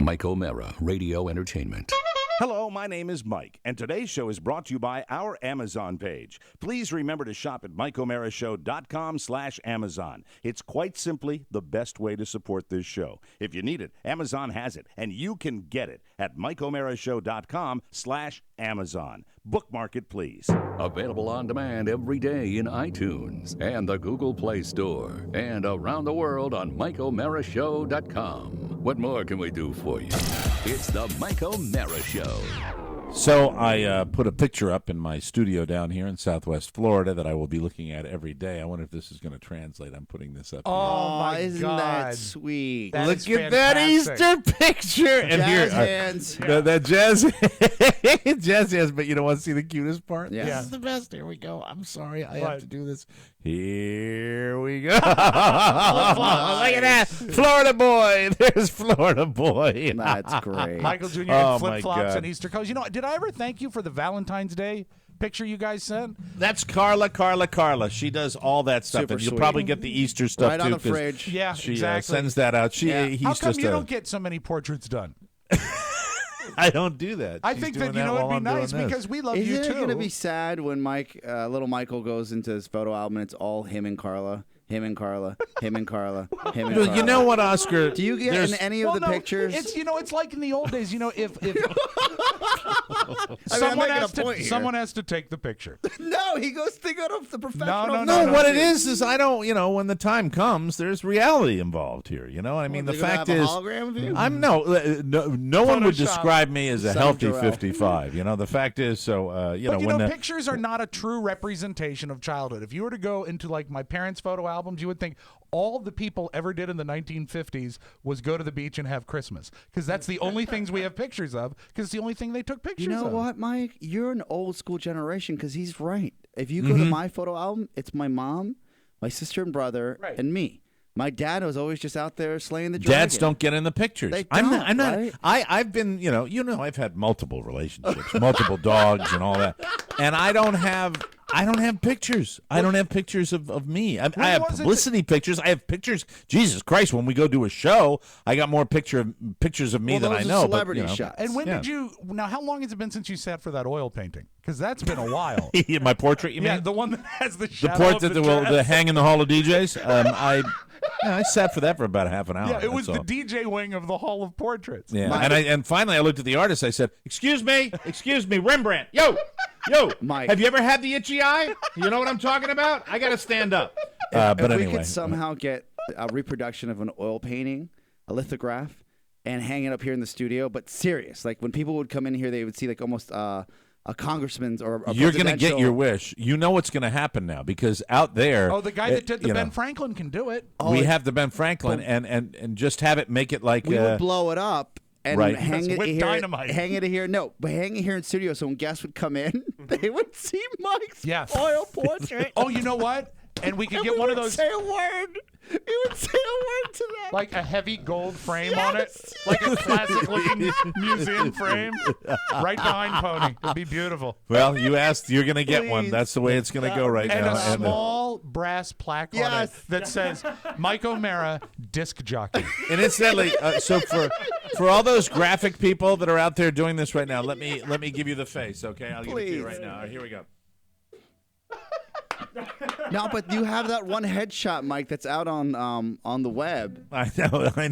Mike O'Mara, Radio Entertainment. Hello, my name is Mike, and today's show is brought to you by our Amazon page. Please remember to shop at MikeO'MaraShow.com/Amazon. It's quite simply the best way to support this show. If you need it, Amazon has it, and you can get it at MikeO'MaraShow.com/Amazon. Bookmark it, please. Available on demand every day in iTunes and the Google Play Store and around the world on MikeO'MaraShow.com. What more can we do for you? It's the Mike O'Mara Show. So I put a picture up in my studio down here in Southwest Florida that I will be looking at every day. I wonder if this is going to translate. I'm putting this up. Oh, my isn't God. that sweet? That Look is at that fantastic. Easter picture. And Jazz here, hands. that jazz, jazz hands. But you don't want to see the cutest part? Yeah. This is the best. Here we go. I'm sorry. I What? have to do this. Here we go. Look at that. Florida boy. There's Florida boy. That's great. Michael Jr. Oh, in my flip-flops God. and Easter coats. You know, did I ever thank you for the Valentine's Day picture you guys sent? That's Carla. She does all that stuff. Super And you'll sweet. probably get the Easter stuff, Right too. on the 'cause fridge. Yeah, She exactly. sends that out. Yeah. He's How come just you don't get so many portraits done? I don't do that. I She's think doing that, you know, while it'd be I'm doing nice this. because we love Isn't you, it too. going to be sad when little Michael goes into his photo album and it's all him and Carla, him and Carla, him and Carla, him and Well, Carla? you know what, Oscar? Do you get in any of Well, the no, pictures? It's, you know, it's like in the old days. You know, if I'm someone making has a point here. someone has to take the picture. No, they go to the professional. No, No, what it is I don't, when the time comes, there's reality involved here, I mean, the fact is, have a hologram of you? I'm no one would Photoshop. describe me as a Son of healthy Jarrell. 55, the fact is, so, But you know, pictures are not a true representation of childhood. If you were to go into like my parents' photo albums, you would think all the people ever did in the 1950s was go to the beach and have Christmas, because that's the only things we have pictures of, because it's the only thing they took pictures You know of. what, Mike? You're an old school generation because he's right. If you go to my photo album, it's my mom, my sister and brother, Right. and me. My dad was always just out there slaying the dragon. dads don't get in the pictures. They I'm don't, not. right? I've been, I've had multiple relationships, multiple dogs, and all that, and I don't have pictures. I don't have pictures of me. I have was it publicity pictures. I have pictures. Jesus Christ! When we go do a show, I got more pictures of me than I those are know. celebrity but, shots. And when Yeah. did you? Now, how long has it been since you sat for that oil painting? Because that's been a while. My portrait, you Yeah, mean? the one that has the The shadow portrait of the that will dress. hang in the Hall of DJs. I sat for that for about half an hour. Yeah, it was that's the all. DJ wing of the Hall of Portraits. Yeah, Mike- and finally I looked at the artist. I said, "Excuse me, Rembrandt. Yo, Mike. have you ever had the itchy eye? You know what I'm talking about? I got to stand up." But if anyway, we could somehow get a reproduction of an oil painting, a lithograph, and hang it up here in the studio, but serious. Like when people would come in here, they would see like almost a congressman's or a you're going to get presidential- your wish. You know what's going to happen now because out there. Oh, the guy that did the Ben Franklin can do it. we have the Ben Franklin, and just have it make it like. We would blow it up and Right. hang Yes, it with here. dynamite. Hang it here. No, but hang it here in studio. So when guests would come in, they would see Mike's Yeah. oil portrait. Oh, you know what? And we could and get we one of would those, Say a word. We would say a word to that. like a heavy gold frame on it, Yes. like a classic-looking museum frame, right behind Pony. It'd be beautiful. Well, you asked. You're going to get one. Please. That's the way it's going to go right And now. a small brass plaque on it Yes. that says Mike O'Mara, disc jockey. And incidentally, so for all those graphic people that are out there doing this right now, let me give you the face, okay? I'll give it to you Please. right now. All right, here we go. No, but you have that one headshot, Mike, that's out on the web. I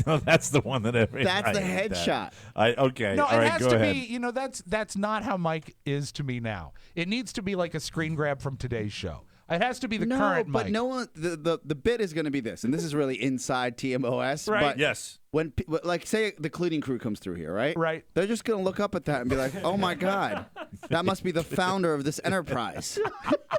know. That's the one that every. That's I the hate headshot. that. Okay. No, all it right, has go to ahead. be. You know, that's not how Mike is to me now. It needs to be like a screen grab from today's show. It has to be the No, current but Mike. no one. The bit is going to be this, and this is really inside TMOS. Right. But Yes. when like say the cleaning crew comes through here, right? Right. They're just going to look up at that and be like, "Oh my God, that must be the founder of this enterprise."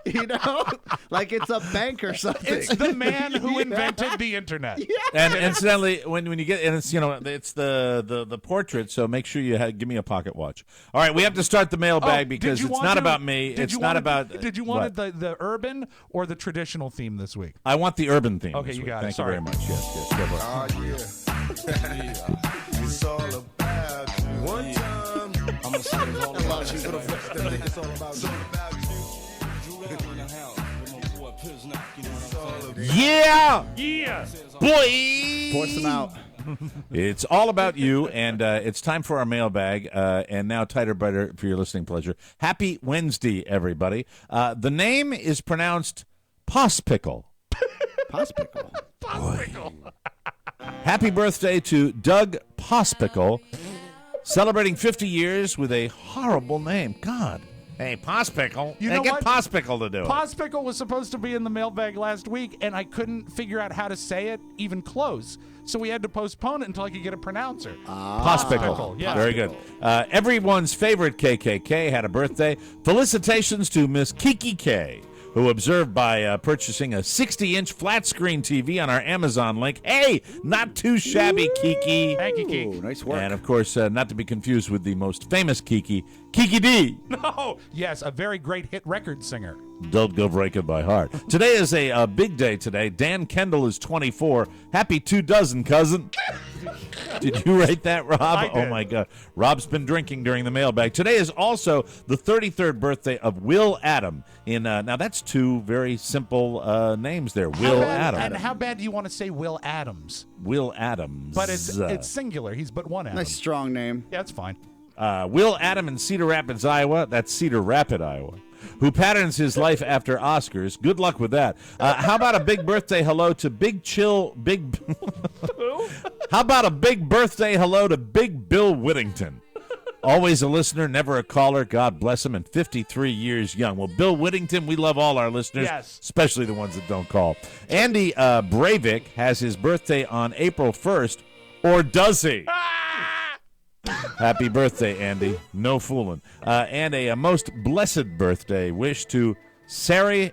You know, like it's a bank or something. It's the man who invented the internet. And incidentally, when you get and it's it's the portrait, so make sure you give me a pocket watch. All right, we have to start the mailbag because did you it's want not to- about me. did It's you not want about. Did you want the urban or the traditional theme this week? I want the urban theme. Okay, this you week. got it. Thank Sorry. you very much. Yes. Go for it. Oh, yeah. It's all about you. One time. I'm going to say it's all about you for the rest of it. It's all about you. Yeah, Yeah. boy. Force them out. It's all about you, and it's time for our mailbag. And now, tighter, brighter for your listening pleasure. Happy Wednesday, everybody. The name is pronounced Pospickle. Pospickle. Happy birthday to Doug Pospickle, celebrating 50 years with a horrible name. God. Hey, Pospickle. You know get what? Pospickle to do it. Pospickle was supposed to be in the mailbag last week, and I couldn't figure out how to say it even close. So we had to postpone it until I could get a pronouncer. Pospickle. Yeah. Very good. Everyone's favorite KKK had a birthday. Felicitations to Miss Kiki K, who observed by purchasing a 60-inch flat-screen TV on our Amazon link. Hey, not too shabby, Kiki. Thank you, Kiki. Ooh, nice work. And, of course, not to be confused with the most famous Kiki, Kiki D. No, yes, a very great hit record singer. Don't go break it by heart. Today is a big day today. Dan Kendall is 24. Happy 24, cousin. Did you write that, Rob? I did. Oh, my God. Rob's been drinking during the mailbag. Today is also the 33rd birthday of Will Adam. Now, that's two very simple names there. Will Adam. And how bad do you want to say Will Adams? Will Adams. But it's singular. He's but one Adam. Nice strong name. Yeah, it's fine. Will Adam in Cedar Rapids, Iowa. That's Cedar Rapid, Iowa. Who patterns his life after Oscars. Good luck with that. How about a big birthday hello to How about a big birthday hello to Big Bill Whittington? Always a listener, never a caller. God bless him, and 53 years young. Well, Bill Whittington, we love all our listeners, Yes. especially the ones that don't call. Andy Breivik has his birthday on April 1st, or does he? Happy birthday, Andy. No fooling. And a most blessed birthday wish to Sarah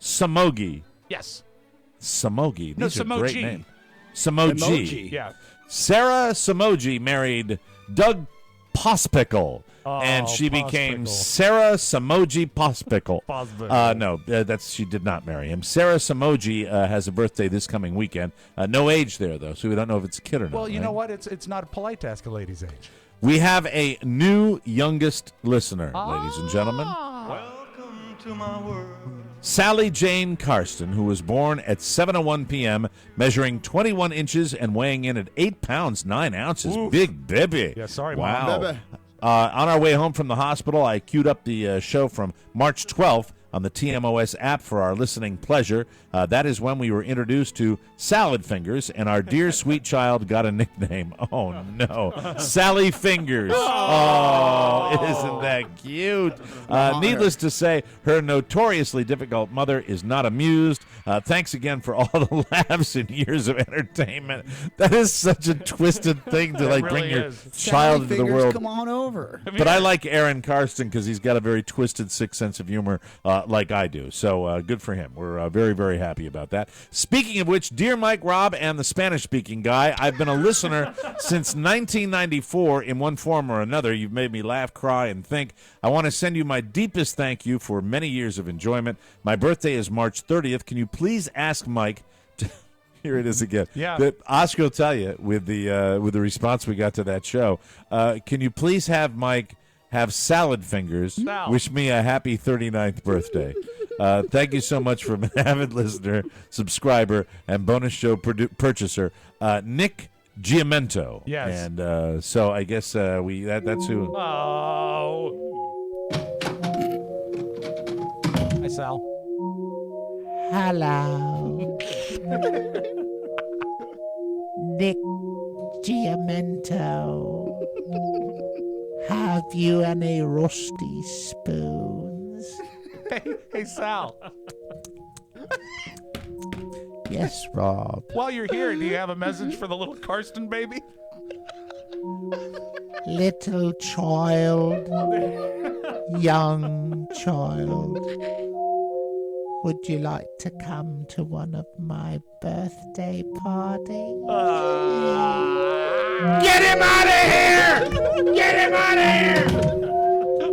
Samogi. Yes. Samogi. No, These are great Samogi. names. Samogi. Emoji. Yeah. Sarah Samogi married Doug Pospickle, and she became Pospickle. Sarah Samogi Pospickle. Pospickle. No, she did not marry him. Sarah Samogi has a birthday this coming weekend. No age there, though, so we don't know if it's a kid or not. Well, you right? know what? It's not polite to ask a lady's age. We have a new youngest listener, ladies and gentlemen. Welcome to my world. Sally Jane Karsten, who was born at 7:01 p.m., measuring 21 inches and weighing in at 8 pounds, 9 ounces. Oof. Big baby. Yeah, sorry, wow. Mom. Baby. On our way home from the hospital, I queued up the show from March 12th on the TMOS app for our listening pleasure. That is when we were introduced to Salad Fingers, and our dear sweet child got a nickname. Oh, no. Sally Fingers. Oh, isn't that cute? Needless to say, her notoriously difficult mother is not amused. Thanks again for all the laughs and years of entertainment. That is such a twisted thing to like really bring your is. child into the Fingers, world. come on over. But I like Aaron Karsten because he's got a very twisted, sick sense of humor like I do. So good for him. We're very, very happy about that. Speaking of which, dear Mike, Rob, and the Spanish-speaking guy, I've been a listener since 1994 in one form or another. You've made me laugh, cry, and think. I want to send you my deepest thank you for many years of enjoyment. My birthday is March 30th. Can you please ask Mike to... Here it is again. Yeah. That Oscar will tell you with the response we got to that show. Can you please have Mike have Salad Fingers Sal. wish me a happy 39th birthday? Thank you so much from an avid listener, subscriber, and bonus show purchaser, Nick Giamento. Yes. And so I guess that's who. Oh. Hi, Sal. Hello. Nick Giamento. Have you any rusty spoons? Hey, Sal. Yes, Rob. While you're here, do you have a message for the little Karsten baby? Little child, young child, would you like to come to one of my birthday parties? Get him out of here! Get him out of here!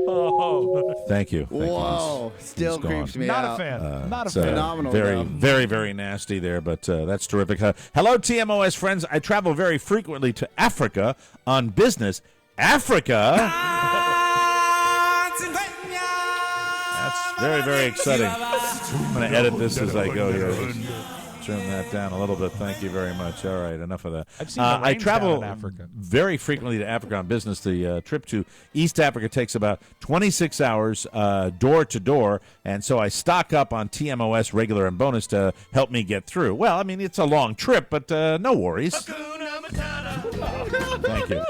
Oh. Thank you. Thank you. Whoa. Still he's gone. creeps me Not out. a fan. Not a It's, fan. Phenomenal, Very, though. very, very nasty there, but that's terrific. Hello, TMOS friends. I travel very frequently to Africa on business. Africa? That's very, very exciting. I'm going to edit this as I go here. Turn that down a little bit. Thank you very much. All right, enough of that. I've seen the I rains travel down in Africa. very frequently to Africa on business. The trip to East Africa takes about 26 hours door to door, and so I stock up on TMOS regular and bonus to help me get through. Well, I mean, it's a long trip, but no worries. Thank you.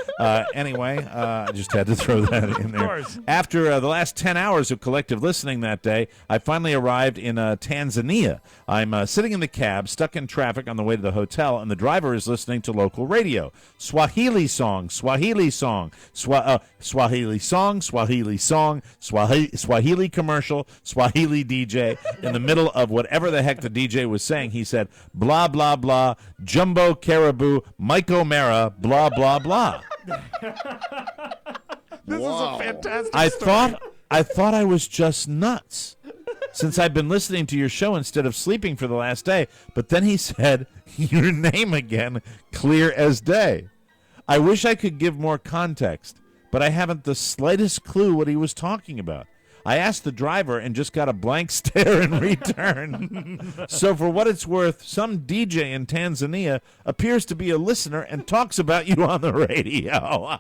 Anyway, I just had to throw that in there. Of course. After the last 10 hours of collective listening that day, I finally arrived in Tanzania. I'm sitting in the cab, stuck in traffic on the way to the hotel, and the driver is listening to local radio. Swahili song, Swahili song, Swahili song, Swahili song, Swahili commercial, Swahili DJ. In the middle of whatever the heck the DJ was saying, he said, blah, blah, blah, Jumbo Caribou, Mike O'Mara, blah, blah, blah. This is a fantastic I story. thought I was just nuts since I've been listening to your show instead of sleeping for the last day. But then he said your name again, clear as day. I wish I could give more context, but I haven't the slightest clue what he was talking about. I asked the driver and just got a blank stare in return. So for what it's worth, some DJ in Tanzania appears to be a listener and talks about you on the radio.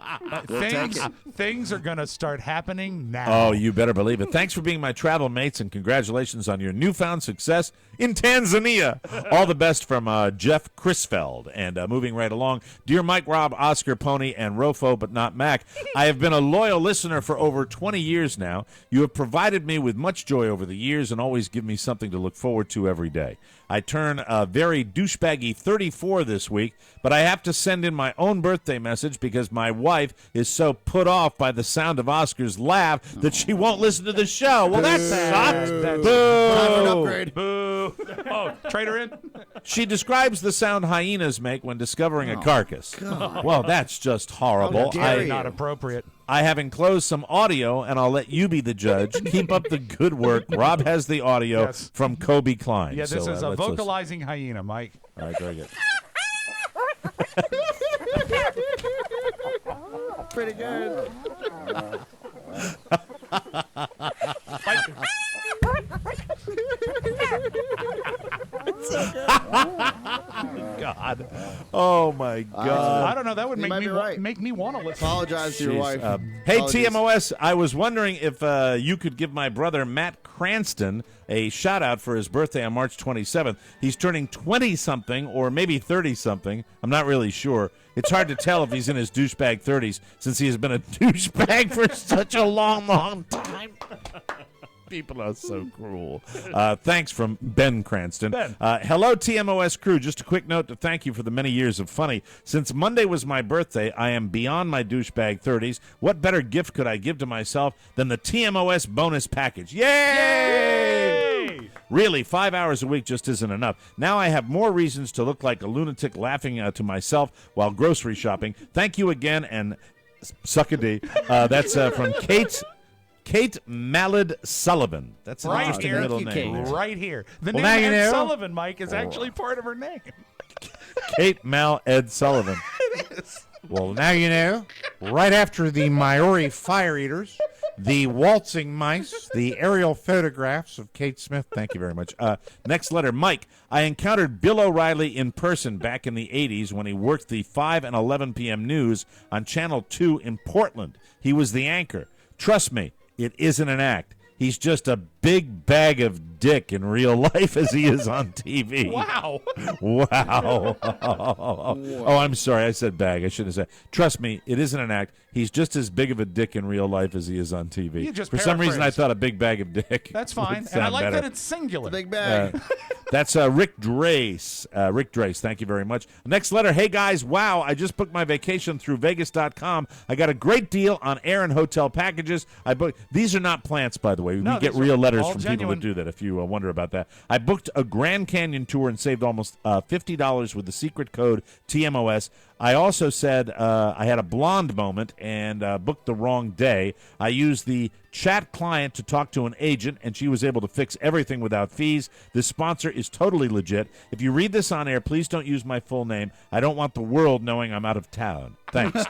Things are going to start happening now. Oh, you better believe it. Thanks for being my travel mates, and congratulations on your newfound success in Tanzania. All the best from Jeff Crisfeld. And moving right along, dear Mike, Rob, Oscar, Pony, and Rofo, but not Mac, I have been a loyal listener for over 20 years now. You have provided me with much joy over the years and always give me something to look forward to every day. I turn very douchebaggy 34 this week, but I have to send in my own birthday message because my wife is so put off by the sound of Oscar's laugh that she won't listen to the show. Well, that sucks. Time for an upgrade. Boo. Oh, trade her in? She describes the sound hyenas make when discovering a carcass. Well, that's just horrible. Not appropriate. I have enclosed some audio, and I'll let you be the judge. Keep up the good work. Rob has the audio Yes. from Kobe Klein. Yeah, this So, is a let's listen. vocalizing hyena, Mike. All right, very good. Pretty good. God. Oh, my God. I don't know. That would You make might me be right. make me want to listen. Apologize to your Jeez. wife. Hey, Apologies. TMOS, I was wondering if you could give my brother Matt Cranston a shout-out for his birthday on March 27th. He's turning 20-something or maybe 30-something. I'm not really sure. It's hard to tell if he's in his douchebag 30s since he has been a douchebag for such a long, long time. People are so cruel. Thanks from Ben Cranston. Ben. Hello, TMOS crew. Just a quick note to thank you for the many years of funny. Since Monday was my birthday, I am beyond my douchebag 30s. What better gift could I give to myself than the TMOS bonus package? Yay! Really, 5 hours a week just isn't enough. Now I have more reasons to look like a lunatic laughing to myself while grocery shopping. Thank you again, and suck a D. That's from Kate Mallard Sullivan. That's an Right interesting here. middle Thank you, name. Kate. Right here. The Well, name now you Ed know. Sullivan, Mike, is actually part of her name. Kate Mal Ed Sullivan. Well, now you know. Right after the Maori fire eaters, the waltzing mice, the aerial photographs of Kate Smith. Thank you very much. Next letter, Mike. I encountered Bill O'Reilly in person back in the 80s when he worked the 5 and 11 p.m. news on Channel 2 in Portland. He was the anchor. Trust me, it isn't an act. He's just a big bag of dick in real life as he is on TV. Wow. Wow. Oh, I'm sorry. I said bag. I shouldn't have said. Trust me, it isn't an act. He's just as big of a dick in real life as he is on TV. You just For some reason, I paraphrased. thought a big bag of dick. That's would fine. And I sound like better. that it's singular. Big bag. That's Rick Drace. Rick Drace, thank you very much. Next letter. Hey, guys. Wow, I just booked my vacation through Vegas.com. I got a great deal on air and hotel packages. I booked. These are not plants, by the way. No, we get these are real letters all from genuine. people that do that, if you wonder about that. I booked a Grand Canyon tour and saved almost $50 with the secret code TMOS. I also said I had a blonde moment and booked the wrong day. I used the chat client to talk to an agent, and she was able to fix everything without fees. This sponsor is totally legit. If you read this on air, please don't use my full name. I don't want the world knowing I'm out of town. Thanks.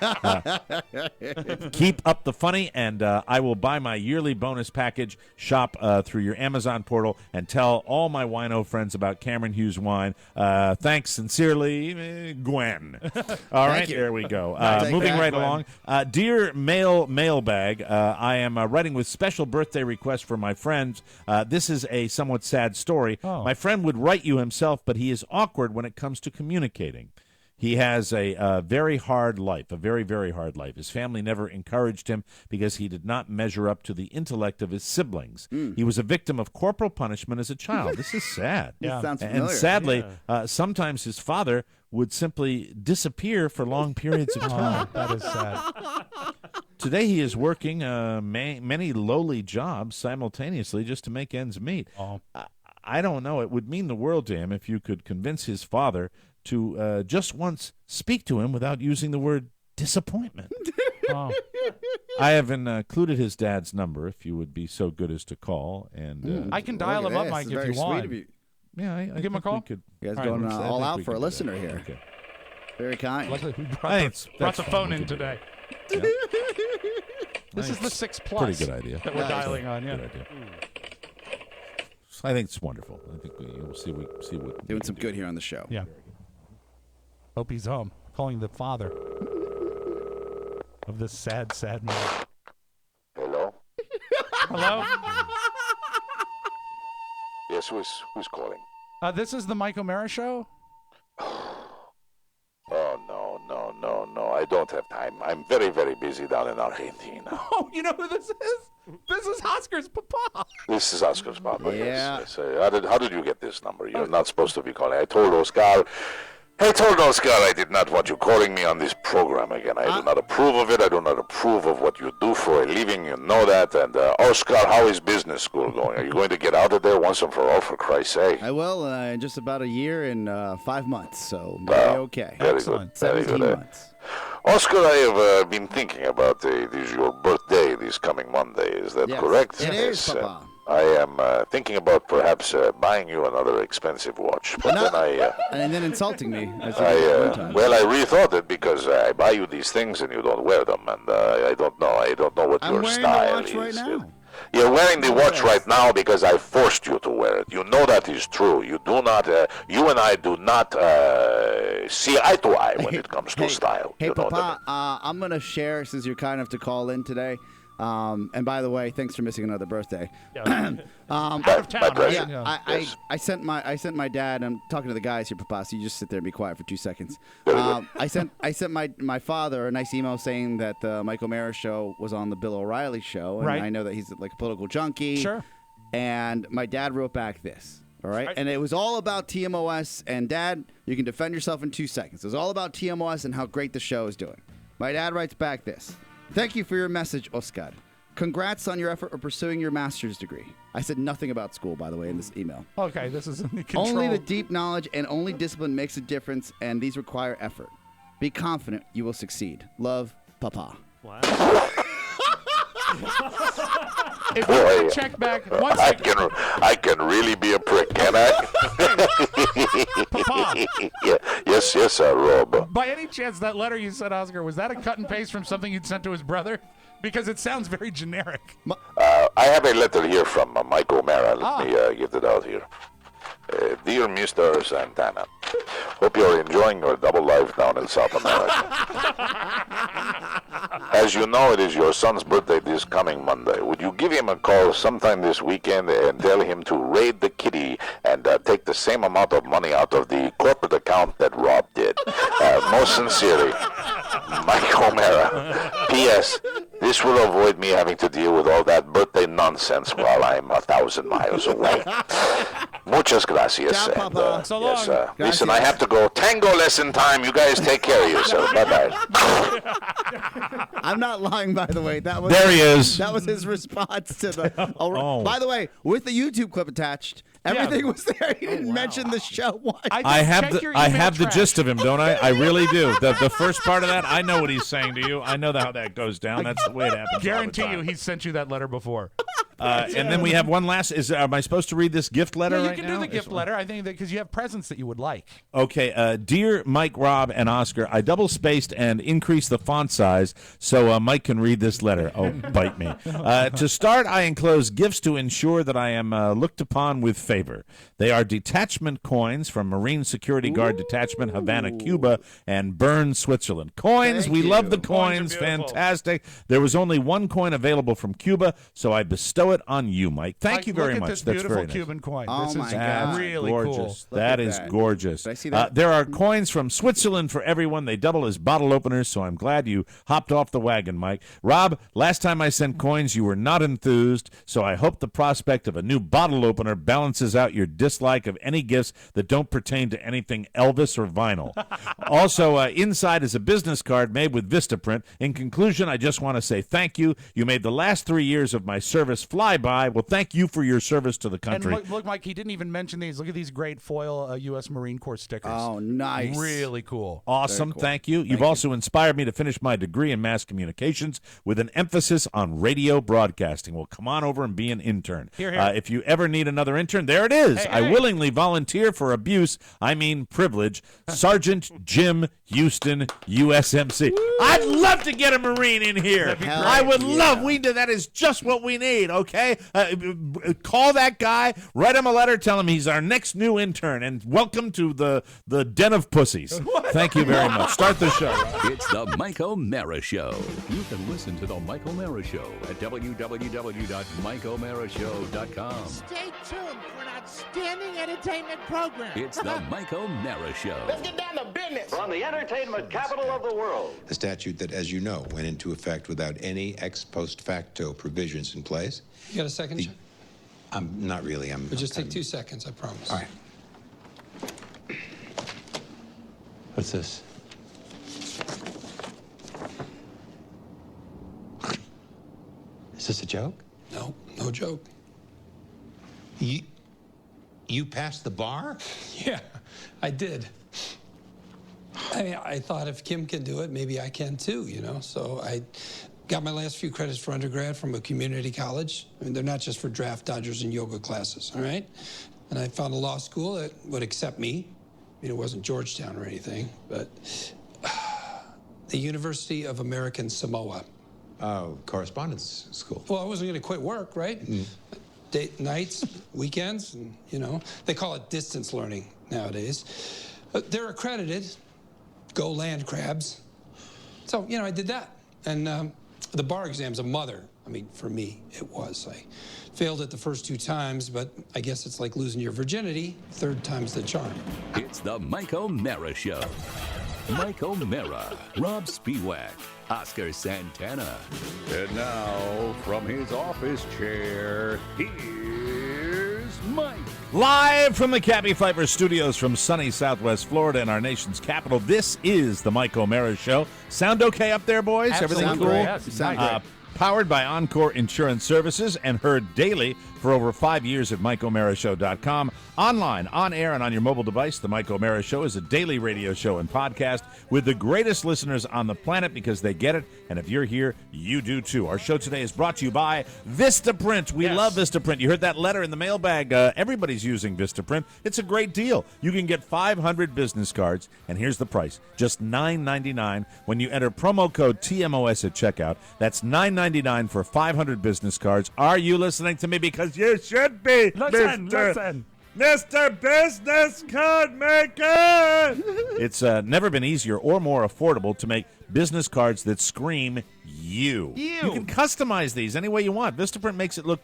Keep up the funny, and I will buy my yearly bonus package. Shop through your Amazon portal and tell all my wino friends about Cameron Hughes wine. Thanks sincerely, Gwen. All right, there we go. Moving right along. Dear Mailbag, I am writing with special birthday requests for my friends. This is a somewhat sad story. My friend would write you himself, but he is awkward when it comes to communicating. He has a very hard life, a very, very hard life. His family never encouraged him because he did not measure up to the intellect of his siblings. He was a victim of corporal punishment as a child. This is sad. Sounds familiar. And sadly, sometimes his father would simply disappear for long periods of time. That is sad. Today he is working many lowly jobs simultaneously just to make ends meet. I don't know. It would mean the world to him if you could convince his father to just once speak to him without using the word disappointment. I have included his dad's number if you would be so good as to call. And I can dial him up, Mike, if you want. Yeah, I give him a call. Could, You guys going all out for a listener here. Okay. Very kind. Luckily, we Thanks. brought the That's phone fine. in today. This is the 6 Plus. Pretty good idea. That we're dialing on, yeah. Good idea. I think it's wonderful. I think we'll see what Doing some good here on the show. Yeah. Hope he's home. Calling the father of this sad, sad man. Hello? Hello? Yes, who's calling? This is the Mike O'Mara Show. Oh, no. I don't have time. I'm very, very busy down in Argentina. Oh, you know who this is? This is Oscar's papa. This is Oscar's papa. Yeah. Yes. How did you get this number? You're not supposed to be calling. I told Oscar I did not want you calling me on this program again. I do not approve of it. I do not approve of what you do for a living. You know that. And Oscar, how is business school going? Are you going to get out of there once and for all, for Christ's sake? I will in just about a year and 5 months, so very okay. Very Excellent. good. Very 17 good. months. Oscar, I have been thinking about your birthday this coming Monday. Is that Yes, correct? it is, Papa. I am thinking about perhaps buying you another expensive watch. But then And then insulting me. As you did one time. well, I rethought it because I buy you these things and you don't wear them, and I don't know what I'm your wearing style the watch is. right now. You're wearing the watch Yes. right now because I forced you to wear it. You know that is true. You do not. You and I do not see eye to eye when it comes to style. Hey, you know Papa, that. I'm going to share, since you're kind enough to call in today. And by the way, thanks for missing another birthday. Out of town, right? pleasure. Yeah. Yes. I sent my dad. I'm talking to the guys here, Papa. So you just sit there and be quiet for 2 seconds. I sent my father a nice email saying that the Mike O'Mara show was on the Bill O'Reilly show, and Right. I know that he's like a political junkie. Sure. And my dad wrote back this. All right. And it was all about TMOS. And Dad, you can defend yourself in 2 seconds. It was all about TMOS and how great the show is doing. My dad writes back this. Thank you for your message, Oscar. Congrats on your effort of pursuing your master's degree. I said nothing about school, by the way, in this email. Okay, this is in the control. Only the deep knowledge and only discipline makes a difference, and these require effort. Be confident you will succeed. Love, Papa. If you Boy, could check back one I second. I can really be a prick, can I? Papa, Yeah. Yes, Rob. by any chance, that letter you sent Oscar, was that a cut and paste from something you'd sent to his brother? Because it sounds very generic. I have a letter here from Mike O'Mara. Let me get it out here. Dear Mr. Santana, hope you're enjoying your double life down in South America. As you know, it is your son's birthday this coming Monday. Would you give him a call sometime this weekend and tell him to raid the kitty and take the same amount of money out of the corporate account that Rob did? Most sincerely, Mike O'Mara. P.S. This will avoid me having to deal with all that birthday nonsense while I'm 1,000 miles away. Muchas gracias. Ciao, And, Papa. So yes, long. listen, I have to go. Tango lesson time. You guys take care of yourself. Bye-bye. I'm not lying, by the way. That was There he is. That was his response to the. Oh. By the way, with the YouTube clip attached Everything was there. He didn't mention the show once. I have the gist of him, don't I? I really do. The first part of that, I know what he's saying to you. I know how that goes down. That's the way it happens. Guarantee you, he sent you that letter before. And then we have one last. Am I supposed to read this gift letter Yeah, you right can now? do the gift letter. I think that because you have presents that you would like. Okay, dear Mike, Rob, and Oscar, I double-spaced and increased the font size so Mike can read this letter. Oh, bite me. To start, I enclose gifts to ensure that I am looked upon with favor. They are detachment coins from Marine Security Guard Detachment, Havana, Cuba, and Bern, Switzerland. Coins, we love the coins. Fantastic. There was only one coin available from Cuba, so I bestow it on you, Mike. Thank you very look much. At this That's beautiful very nice. Cuban coin. Oh This my is God. really gorgeous. cool. That is gorgeous. Did I see that? There are coins from Switzerland for everyone. They double as bottle openers, so I'm glad you hopped off the wagon, Mike. Rob, last time I sent coins, you were not enthused, so I hope the prospect of a new bottle opener balances out your dislike of any gifts that don't pertain to anything Elvis or vinyl. Also, inside is a business card made with Vistaprint. In conclusion, I just want to say thank you. You made the last 3 years of my service fly by. Well, thank you for your service to the country. And look, Mike, he didn't even mention these. Look at these great foil U.S. Marine Corps stickers. Oh, nice. Really cool. Awesome. Cool. Thank you. You've also inspired me to finish my degree in mass communications with an emphasis on radio broadcasting. Well, come on over and be an intern. Here, here. If you ever need another intern, there it is. Hey, I hey. willingly volunteer for abuse. I mean privilege. Sergeant Jim Houston, USMC. I'd love to get a Marine in here. I would love. That is just what we need. Okay, call that guy. Write him a letter. Tell him he's our next new intern, and welcome to the den of pussies. Thank you very much. Start the show. It's the Mike O'Mara Show. You can listen to the Mike O'Mara Show at www.mikeomarashow.com. Stay tuned for an outstanding entertainment program. It's the Mike O'Mara Show. Let's get down to business. From the entertainment capital of the world. A statute that, as you know, went into effect without any ex post facto provisions in place. You got a second? Not really. It'll just take 2 seconds, I promise. All right. What's this? Is this a joke? No, no joke. You passed the bar? Yeah, I did. I mean, I thought if Kim can do it, maybe I can too, you know? So I got my last few credits for undergrad from a community college. I mean, they're not just for draft dodgers and yoga classes, all right? And I found a law school that would accept me. I mean, it wasn't Georgetown or anything, but the University of American Samoa. Oh, correspondence school. Well, I wasn't going to quit work, right? Nights, weekends, and, you know, they call it distance learning nowadays. They're accredited. Go land crabs. So, you know, I did that. And the bar exam's a mother. I mean, for me, it was. I failed it the first 2 times, but I guess it's like losing your virginity. 3rd time's the charm. It's the Mike O'Mara Show. Mike O'Mara, Rob Spiewak, Oscar Santana. And now, from his office chair, here's Mike. Live from the Cabby Pfeiffer Studios from sunny Southwest Florida and our nation's capital, this is the Mike O'Mara Show. Sound okay up there, boys? Absolutely. Everything cool? Yes, sound great. Powered by Encore Insurance Services and heard daily for over 5 years at MikeO'MaraShow.com. Online, on air, and on your mobile device, The Mike O'Mara Show is a daily radio show and podcast with the greatest listeners on the planet because they get it, and if you're here, you do too. Our show today is brought to you by Vistaprint. We love Vistaprint. You heard that letter in the mailbag. Everybody's using Vistaprint. It's a great deal. You can get 500 business cards, and here's the price. Just $9.99 when you enter promo code TMOS at checkout. That's $9.99 for 500 business cards. Are you listening to me? Because you should be. Listen. Mr. Business Card Maker! It's never been easier or more affordable to make business cards that scream you. You can customize these any way you want. Vistaprint makes it look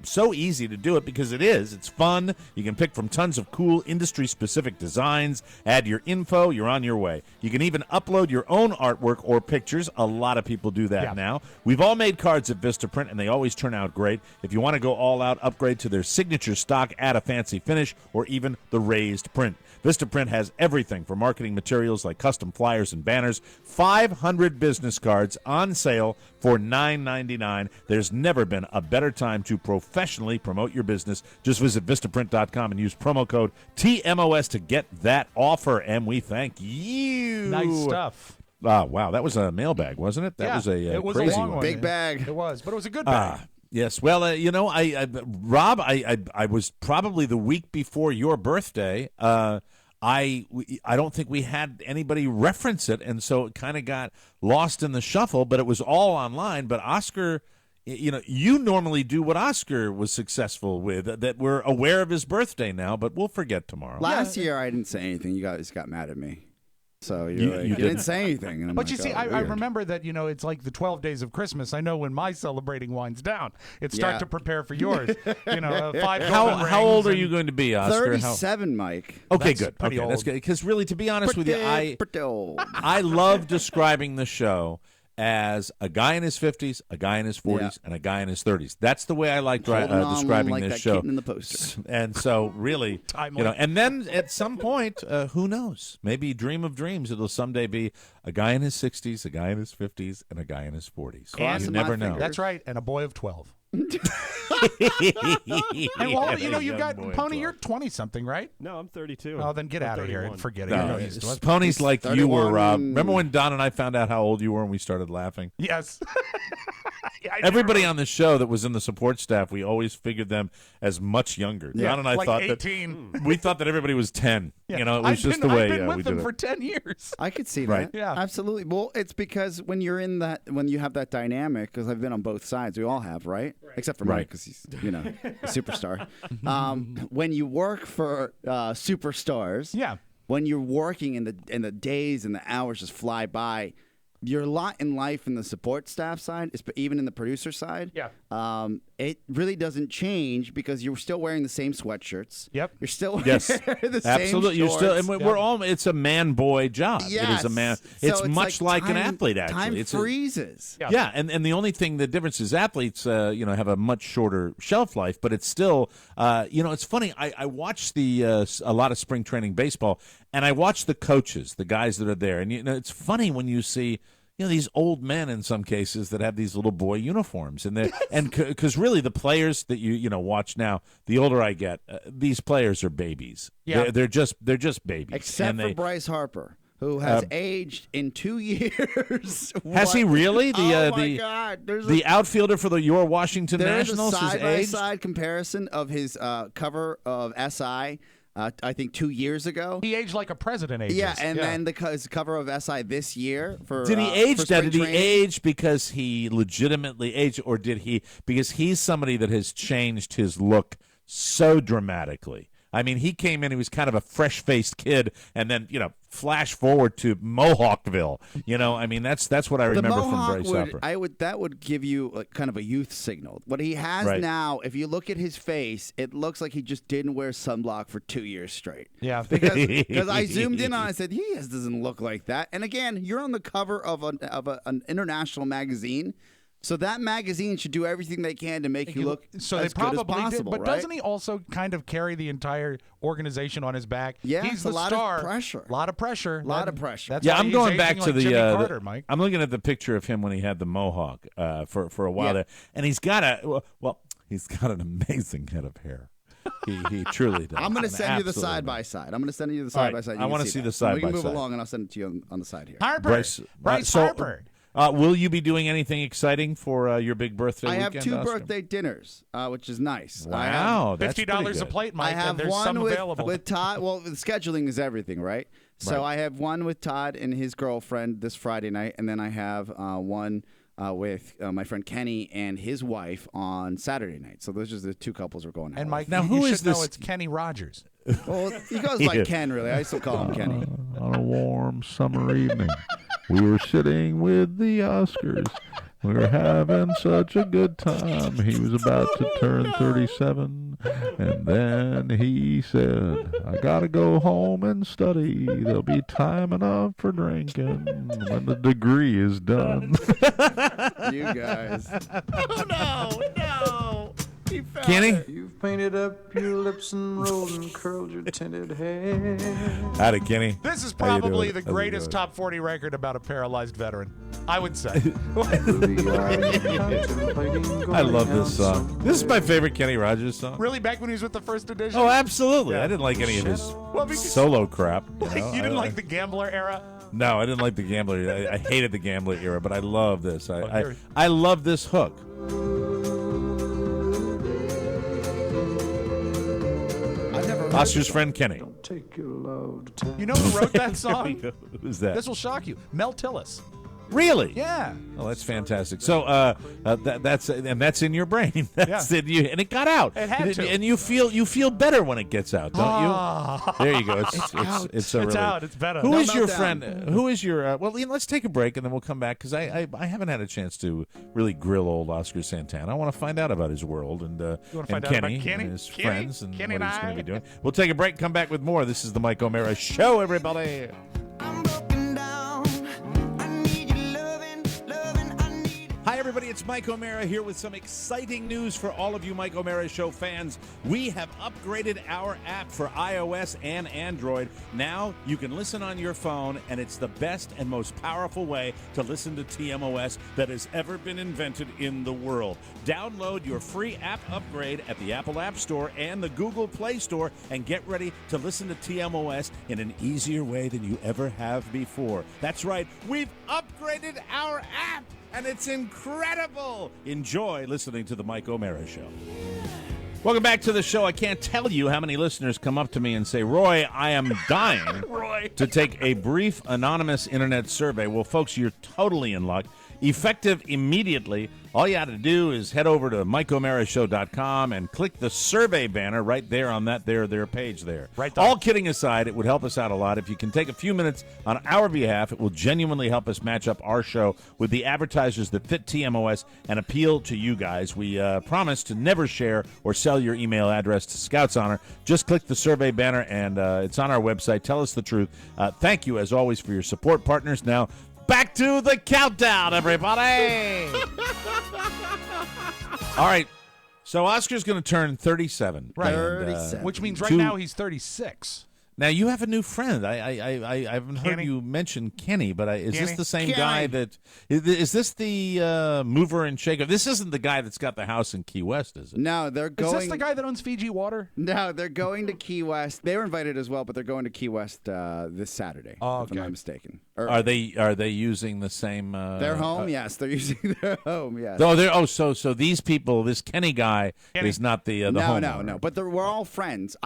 so easy to do it because it is. It's fun. You can pick from tons of cool industry-specific designs. Add your info. You're on your way. You can even upload your own artwork or pictures. A lot of people do that now. We've all made cards at Vistaprint, and they always turn out great. If you want to go all out, upgrade to their signature stock, add a fancy finish, or even the raised print. Vistaprint has everything for marketing materials like custom flyers and banners. 500 business cards on sale sale for $9.99. There's never been a better time to professionally promote your business. Just visit Vistaprint.com and use promo code TMOS to get that offer, and we thank you. Nice stuff. Wow, that was a mailbag, wasn't it? That was a it was crazy a long one. Big bag. It was, but it was a good bag. Yes. Well, Rob, I was probably the week before your birthday. I don't think we had anybody reference it, and so it kind of got lost in the shuffle. But it was all online. But Oscar, you normally do what Oscar was successful with. That we're aware of his birthday now, but we'll forget tomorrow. Last year, I didn't say anything. You guys got mad at me. So you didn't say anything. And I'm but like, you see, oh, I weird. remember that, it's like the 12 days of Christmas. I know when my celebrating winds down, it's start to prepare for yours. 5 How old are you going to be, Oscar? 37, Mike. Okay, That's good. pretty Okay, old. that's good. Because really, to be honest with you, Pretty old. I love describing the show as a guy in his 50s, a guy in his 40s, and a guy in his 30s. That's the way I like describing like this that show. kitten in the poster. And so, really, and then at some point, who knows? Maybe dream of dreams. It'll someday be a guy in his 60s, a guy in his 50s, and a guy in his 40s. You never know. That's right, and a boy of 12. And you got Pony. You're 20-something, right? No, I'm 32. Oh, then get out of here and forget it. No, You're no use to us. Pony's like 31. you were, Rob. Remember when Don and I found out how old you were and we started laughing? Yes. Everybody on the show that was in the support staff, we always figured them as much younger. Yeah, Don and I like thought 18. that we thought that everybody was 10. Yeah. It was just the I've way been with we them did for it. 10 years. I could see Right. that. Yeah. Absolutely. Well, it's because when you have that dynamic, because I've been on both sides. We all have, right? Except for Mike, because he's, a superstar. When you work for superstars, when you're working and the days and the hours just fly by, your lot in life in the support staff side, even in the producer side, it really doesn't change because you're still wearing the same sweatshirts. Yep. You're still wearing the Absolutely. same You're still, shorts. and we're all. It's a man boy job. Yes. It is a man. So It's much like an time- athlete. Actually, Time it's freezes. Yeah, and the only thing, the difference is athletes, have a much shorter shelf life, but it's still, it's funny. I watch a lot of spring training baseball, and I watch the coaches, the guys that are there, and it's funny when you see. These old men in some cases that have these little boy uniforms, and because really the players that you watch now, the older I get, these players are babies. Yeah. They're just babies. Except for Bryce Harper, who has aged in 2 years. Has he really? Oh my God! The outfielder for your Washington Nationals There's a has aged? side-by-side comparison of his cover of SI. I think 2 years ago. He aged like a president ages. Yeah, and then his cover of SI this year for. Did he age? for spring Did he training. age because he legitimately aged, or did he because he's somebody that has changed his look so dramatically? I mean, he came in, he was kind of a fresh-faced kid, and then, flash forward to Mohawkville. I mean, that's what I remember from Bryce Harper. That would give you kind of a youth signal. What he has now, if you look at his face, it looks like he just didn't wear sunblock for 2 years straight. Yeah. Because I zoomed in on it, I said, he doesn't look like that. And again, you're on the cover of an international magazine. So that magazine should do everything they can to make you look so as they probably good as possible, did, but right? doesn't he also kind of carry the entire organization on his back? Yeah, he's it's the a lot star. of pressure. A lot of pressure. That's Yeah, why I'm he's going aging back to like the, Jimmy Carter, Mike. I'm looking at the picture of him when he had the mohawk for a while there, and he's got he's got an amazing head of hair. He truly does. I'm going to send you the Absolutely. side by side. I'm going to send you the side by side. I want to see the side We can by move side. along, and I'll send it to you on the side here. Harper. Bryce Harper. Will you be doing anything exciting for your big birthday I weekend, have two Oscar? birthday dinners, which is nice. Wow, that's $50 a plate, Mike. I have and there's one some with, available. with Todd. Well, the scheduling is everything, right? So I have one with Todd and his girlfriend this Friday night, and then I have one with my friend Kenny and his wife on Saturday night. So those are the two couples we're going out. And Mike, Now, you who should is know this- it's Kenny Rogers. Well, he goes by Ken, really. I still call him Kenny. On a warm summer evening, we were sitting with the Oscars. We were having such a good time. He was about to turn 37, and then he said, I gotta go home and study. There'll be time enough for drinking when the degree is done. You guys. Oh, no. Kenny? You've painted up your lips and rolled and curled your tinted hair. Howdy, Kenny. This is How you probably doing? the How's it greatest going? top 40 record about a paralyzed veteran. I would say. I love this song. This is my favorite Kenny Rogers song. Really, back when he was with the first edition? Oh, absolutely. Yeah. I didn't like any of his because- solo crap. You know? You didn't like the Gambler era? No, I didn't like the Gambler. I hated the Gambler era, but I love this. here- I love this hook. Oscar's friend Kenny. Take your love to You know who wrote that song? Who's that? This will shock you. Mel Tillis. Really? Yeah. Oh, that's fantastic. So that's in your brain. That's in you, and it got out. It had to. And you feel better when it gets out, don't you? There you go. It's It's out. It's better. Who No is your meltdown. friend? Who is your? Well, Ian, let's take a break and then we'll come back because I haven't had a chance to really grill old Oscar Santana. I want to find out about his world and find out Kenny, about Kenny? and his Kenny? friends and Kenny what and he's going I? to be doing. We'll take a break. Come back with more. This is the Mike O'Mara Show, everybody. Hi, everybody. It's Mike O'Mara here with some exciting news for all of you Mike O'Mara Show fans. We have upgraded our app for iOS and Android. Now you can listen on your phone, and it's the best and most powerful way to listen to TMOS that has ever been invented in the world. Download your free app upgrade at the Apple App Store and the Google Play Store and get ready to listen to TMOS in an easier way than you ever have before. That's right. We've upgraded our app. And it's incredible. Enjoy listening to the Mike O'Mara Show. Welcome back to the show. I can't tell you how many listeners come up to me and say, Roy, I am dying to take a brief anonymous internet survey. Well, folks, you're totally in luck. Effective immediately. All you have to do is head over to MikeO'MaraShow.com and click the survey banner right there on that their page there. Right there. All kidding aside, it would help us out a lot. If you can take a few minutes on our behalf, it will genuinely help us match up our show with the advertisers that fit TMOS and appeal to you guys. We promise to never share or sell your email address to Scout's Honor. Just click the survey banner, and it's on our website. Tell us the truth. Thank you, as always, for your support, partners. Now, back to the countdown, everybody. All right. So Oscar's going to turn 37. Right. And, 37. Which means right now he's 36. Now, you have a new friend. I haven't heard Kenny? you mention Kenny, but is this Kenny? the same Kenny. guy that... Is this the mover and shaker? This isn't the guy that's got the house in Key West, is it? No, they're going. Is this the guy that owns Fiji Water? No, they're going to Key West. They were invited as well, but they're going to Key West this Saturday. Oh, if I'm okay. not mistaken. Or- Are they using the same... Their home? Yes, they're using their home. Yes. So these people, this Kenny guy is not the homeowner. No. But we're all friends.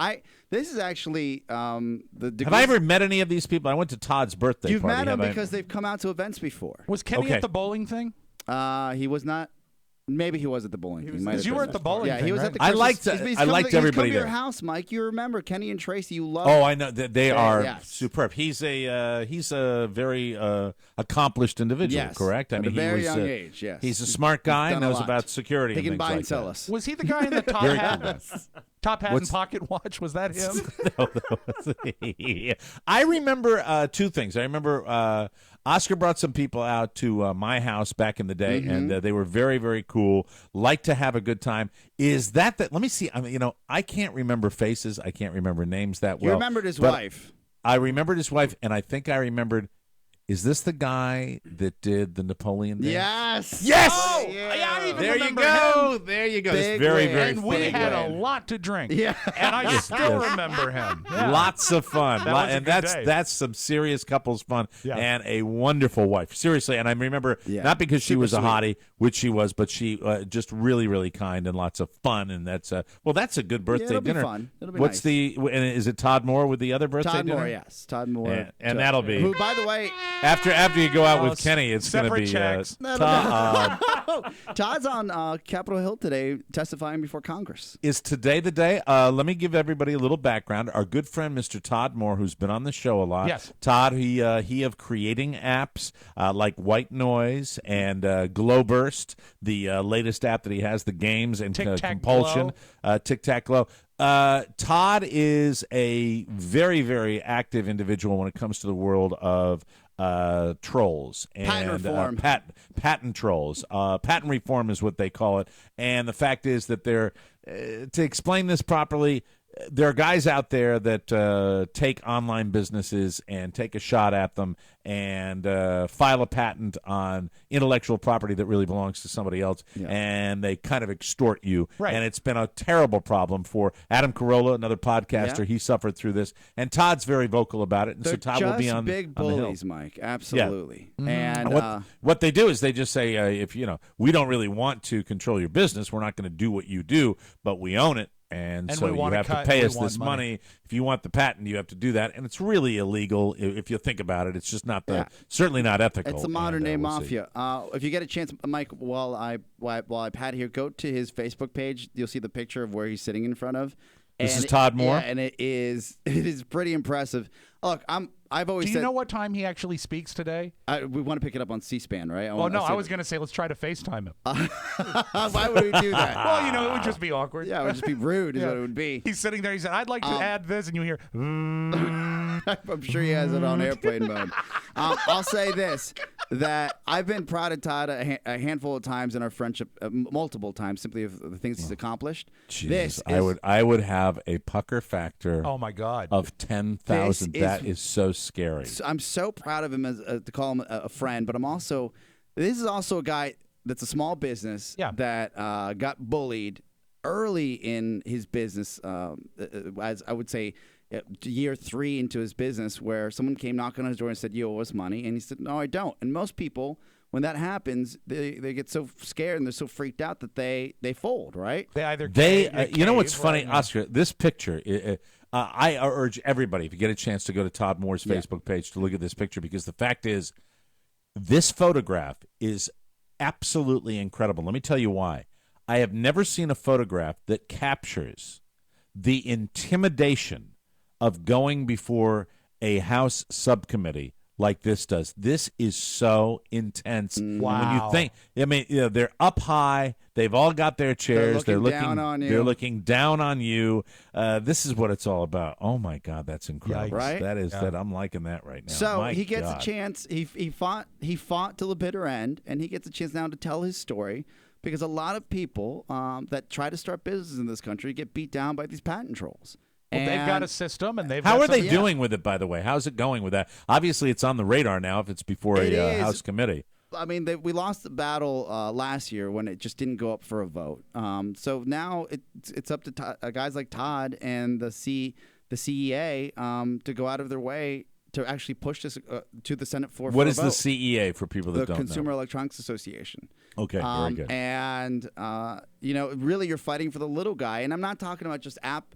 This is actually the. Have I ever met any of these people? I went to Todd's birthday You've party. met them Have I- because they've come out to events before. Was Kenny Okay. at the bowling thing? He was not. Maybe he was at the bowling. He might Because have you been were at the bowling Yeah, thing, he was right? at the. I Christmas- liked- he's I come liked to- everybody he's come to there. your house, Mike. You remember Kenny and Tracy? You love. Oh, I know. They are yes. superb. He's a very accomplished individual, Yes, correct? at a he very was, young age, yes. He's a smart guy, done a knows lot. about security He and can things buy like and sell that. us. Was he the guy in the top Very hat? Top hat What's- and pocket watch? Was that him? No. I remember two things. I remember Oscar brought some people out to my house back in the day, and they were very, very cool. Liked to have a good time. Is that? Let me see. I mean, I can't remember faces. I can't remember names that well. You remembered his but wife. I remembered his wife, and I think I remembered. Is this the guy that did the Napoleon dance? Yes. Yes! Oh, Yeah. I even There you remember go. him. There you go. Big That's very, win. very And we funny. had a win. lot to drink. Yeah. And I still remember him. Yeah. Lots of fun. That was a And good that's day. that's some serious couples fun Yeah. and a wonderful wife. Seriously, and I remember Yeah. not because she Super was a sweet. hottie, which she was, but she just really, really kind and lots of fun. And that's that's a good birthday it'll be dinner. fun. It'll be What's nice. and is it Todd Moore with the other birthday Todd dinner? Moore, yes. Todd Moore. And that'll be Who, by the way, after you go out Oh, with Kenny, it's going to separate be checks. Todd. Todd's on Capitol Hill today testifying before Congress. Is today the day? Let me give everybody a little background. Our good friend, Mr. Todd Moore, who's been on the show a lot. Yes. Todd, he of creating apps like White Noise and Glowburst, the latest app that he has, the games and Compulsion, Tic Tac Glow. Todd is a very, very active individual when it comes to the world of trolls and Patent reform. patent trolls. Patent reform is what they call it. And the fact is that they're to explain this properly, there are guys out there that take online businesses and take a shot at them and file a patent on intellectual property that really belongs to somebody else, and they kind of extort you. Right. And it's been a terrible problem for Adam Carolla, another podcaster. Yeah. He suffered through this, and Todd's very vocal about it. And They're so Todd just will be on big on the hill. bullies, Mike. Absolutely. And what they do is they just say, if we don't really want to control your business, we're not going to do what you do, but we own it. And so you have to pay us this money. If you want the patent, you have to do that, and it's really illegal if you think about it. It's just not certainly not ethical. It's a modern day mafia. If you get a chance, Mike, while I've had here, go to his Facebook page. You'll see the picture of where he's sitting in front of. This is Todd Moore, and it is pretty impressive. Look, I've always. Do you know what time he actually speaks today? We want to pick it up on C-SPAN, right? I was going to say let's try to FaceTime him. Why would we do that? Well, it would just be awkward. Yeah, it would just be rude. Is what it would be. He's sitting there. He said, "I'd like to add this," and you hear. I'm sure he has it on airplane mode. I'll say this: that I've been proud of Todd a handful of times in our friendship, multiple times, simply of the things he's accomplished. Jesus, I would have a pucker factor. Oh my God! Of 10,000. That is so scary. I'm so proud of him as to call him a friend, but this is also a guy that's a small business that got bullied early in his business, as I would say, year 3 into his business, where someone came knocking on his door and said, "You owe us money," and he said, "No, I don't." And most people, when that happens, they get so scared and they're so freaked out that they fold, right? They either you know what's funny, Oscar? This picture. I urge everybody, if you get a chance, to go to Todd Moore's Facebook page to look at this picture, because the fact is, this photograph is absolutely incredible. Let me tell you why. I have never seen a photograph that captures the intimidation of going before a House subcommittee like this does. This is so intense. Wow. When you think, they're up high. They've all got their chairs. They're looking down on you. They're looking down on you. This is what it's all about. Oh my God, that's incredible. Right? I'm liking that right now. So My he gets God. a chance. He fought till the bitter end, and he gets a chance now to tell his story, because a lot of people that try to start businesses in this country get beat down by these patent trolls. Well, they've got a system, and How are they doing with it, by the way? How's it going with that? Obviously, it's on the radar now if it's before a House committee. I mean, we lost the battle last year when it just didn't go up for a vote. So now it's up to guys like Todd and the CEA to go out of their way to actually push this to the Senate floor. What for is a vote. the CEA for people that don't know? The Consumer Electronics Association. Okay, very good. And really, you're fighting for the little guy. And I'm not talking about just app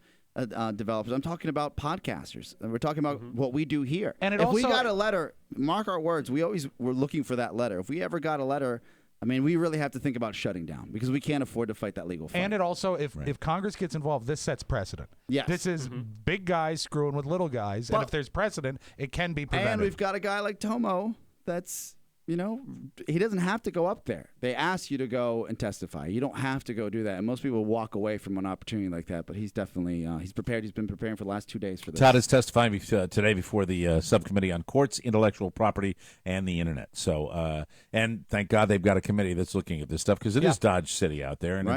developers. I'm talking about podcasters. And we're talking about what we do here. And if we got a letter, mark our words, we always were looking for that letter. If we ever got a letter, I mean, we really have to think about shutting down, because we can't afford to fight that legal fight. And it also, if Congress gets involved, this sets precedent. Yes. This is big guys screwing with little guys, and if there's precedent, it can be prevented. And we've got a guy like Tomo that's, he doesn't have to go up there. They ask you to go and testify. You don't have to go do that. And most people walk away from an opportunity like that, but he's definitely he's prepared. He's been preparing for the last 2 days for this. Todd is testifying today before the Subcommittee on Courts, Intellectual Property, and the Internet. So, and thank God they've got a committee that's looking at this stuff, because it is Dodge City out there, and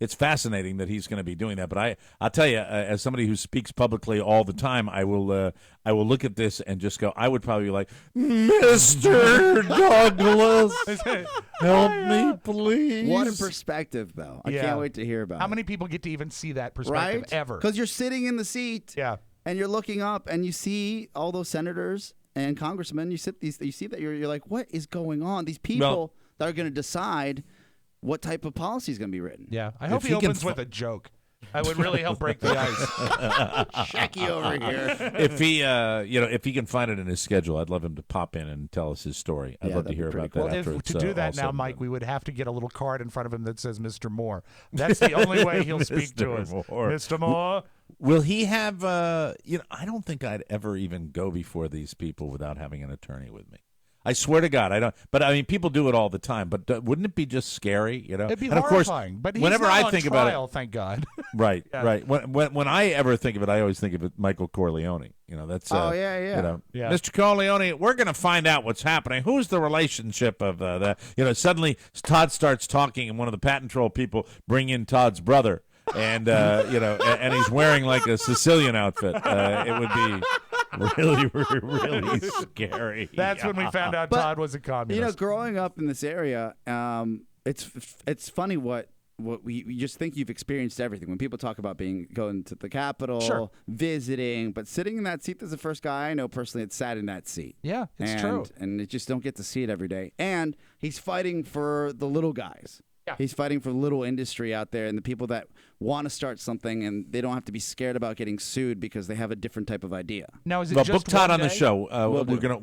it's fascinating that he's going to be doing that. But I'll tell you, as somebody who speaks publicly all the time, I will look at this and just go, I would probably be like, Mr. Douglas, help me, please. What a perspective, though. I can't wait to hear about it. How many people get to even see that perspective ever? Because you're sitting in the seat, and you're looking up, and you see all those senators and congressmen. You see that you're like, what is going on? These people that are going to decide what type of policy is going to be written. Yeah, I hope he opens with a joke. I would really help break the ice. Shecky over here. If he can find it in his schedule, I'd love him to pop in and tell us his story. I'd love to hear about that. If to do that now, Mike, we would have to get a little card in front of him that says Mr. Moore. That's the only way he'll speak to us. Mr. Moore. Will he have? I don't think I'd ever even go before these people without having an attorney with me. I swear to God, I don't. But I mean, people do it all the time. But wouldn't it be just scary? It'd be and horrifying. But he's whenever not I on think trial, about it, thank God. Right. When I ever think of it, I always think of it Michael Corleone. That's Mr. Corleone. We're going to find out what's happening. Who's the relationship of that? Suddenly Todd starts talking, and one of the patent troll people bring in Todd's brother. and and he's wearing like a Sicilian outfit, it would be really, really scary. That's when we found out Todd was a communist. Growing up in this area, it's funny what we just think you've experienced everything. When people talk about going to the Capitol, visiting, but sitting in that seat, there's the first guy I know personally that sat in that seat. Yeah, it's true. And you just don't get to see it every day. And he's fighting for the little guys. Yeah. He's fighting for little industry out there and the people that want to start something and they don't have to be scared about getting sued because they have a different type of idea. Now, is it just book Todd on the day? show.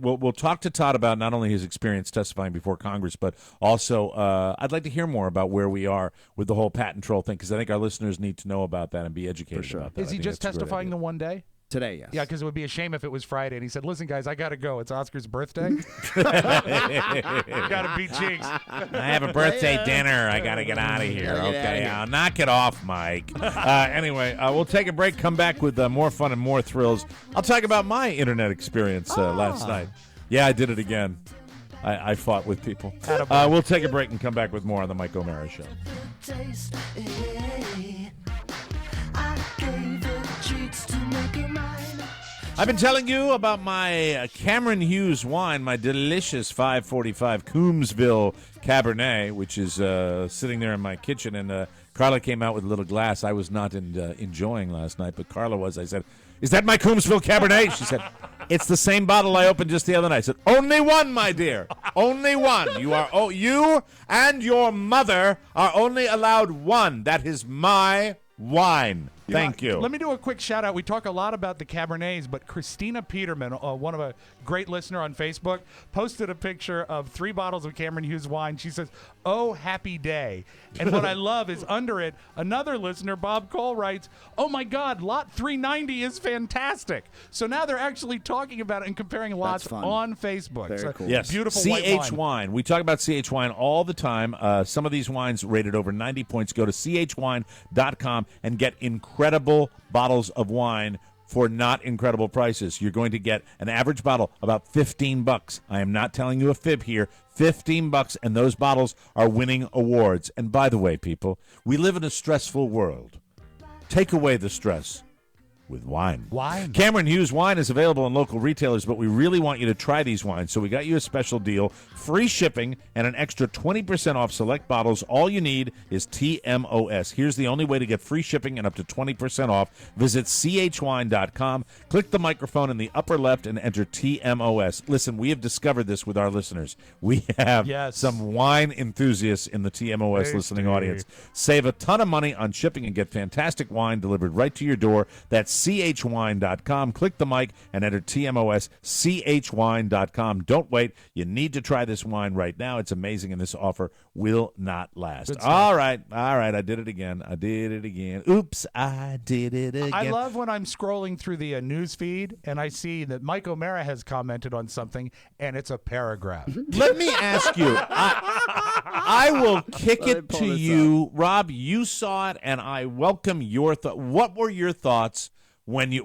We'll talk to Todd about not only his experience testifying before Congress, but also I'd like to hear more about where we are with the whole patent troll thing, because I think our listeners need to know about that and be educated about that. Is he just testifying the one day? Today, yes. Yeah, because it would be a shame if it was Friday and he said, "Listen, guys, I got to go. It's Oscar's birthday. Got to beat Cheeks. I have a birthday dinner. I got to get out of here." Okay, knock it off, Mike. Anyway, we'll take a break, come back with more fun and more thrills. I'll talk about my internet experience last night. Yeah, I did it again. I fought with people. We'll take a break and come back with more on the Mike O'Mara Show. I've been telling you about my Cameron Hughes wine, my delicious 545 Coombsville Cabernet, which is sitting there in my kitchen. And Carla came out with a little glass I was not enjoying last night, but Carla was. I said, "Is that my Coombsville Cabernet?" She said, "It's the same bottle I opened just the other night." I said, "Only one, my dear. Only one. You and your mother are only allowed one. That is my wine." Thank you. Let me do a quick shout out. We talk a lot about the Cabernets, but Christina Peterman, one of a great listener on Facebook, posted a picture of 3 bottles of Cameron Hughes wine. She says, "Oh, happy day." And what I love is under it, another listener, Bob Cole, writes, "Oh my God, lot 390 is fantastic." So now they're actually talking about it and comparing lots on Facebook. Very cool. Yes, Beautiful CH white wine. We talk about CH wine all the time. Some of these wines rated over 90 points. Go to chwine.com and get incredible bottles of wine for not incredible prices. You're going to get an average bottle about $15. I am not telling you a fib here. $15, and those bottles are winning awards. And by the way, people, we live in a stressful world. Take away the stress with wine. Cameron Hughes wine is available in local retailers, but we really want you to try these wines. So we got you a special deal, free shipping, and an extra 20% off select bottles. All you need is TMOS. Here's the only way to get free shipping and up to 20% off. Visit chwine.com. Click the microphone in the upper left and enter TMOS. Listen, we have discovered this with our listeners. We have some wine enthusiasts in the TMOS listening audience. Save a ton of money on shipping and get fantastic wine delivered right to your door. That's chwine.com. Click the mic and enter TMOS, chwine.com. Don't wait. You need to try this wine right now. It's amazing, and this offer will not last. All right. I did it again. Oops, I did it again. I love when I'm scrolling through the news feed and I see that Mike O'Mara has commented on something, and it's a paragraph. Let me ask you. I will kick it to you. Rob, you saw it, and I welcome your thoughts. What were your thoughts when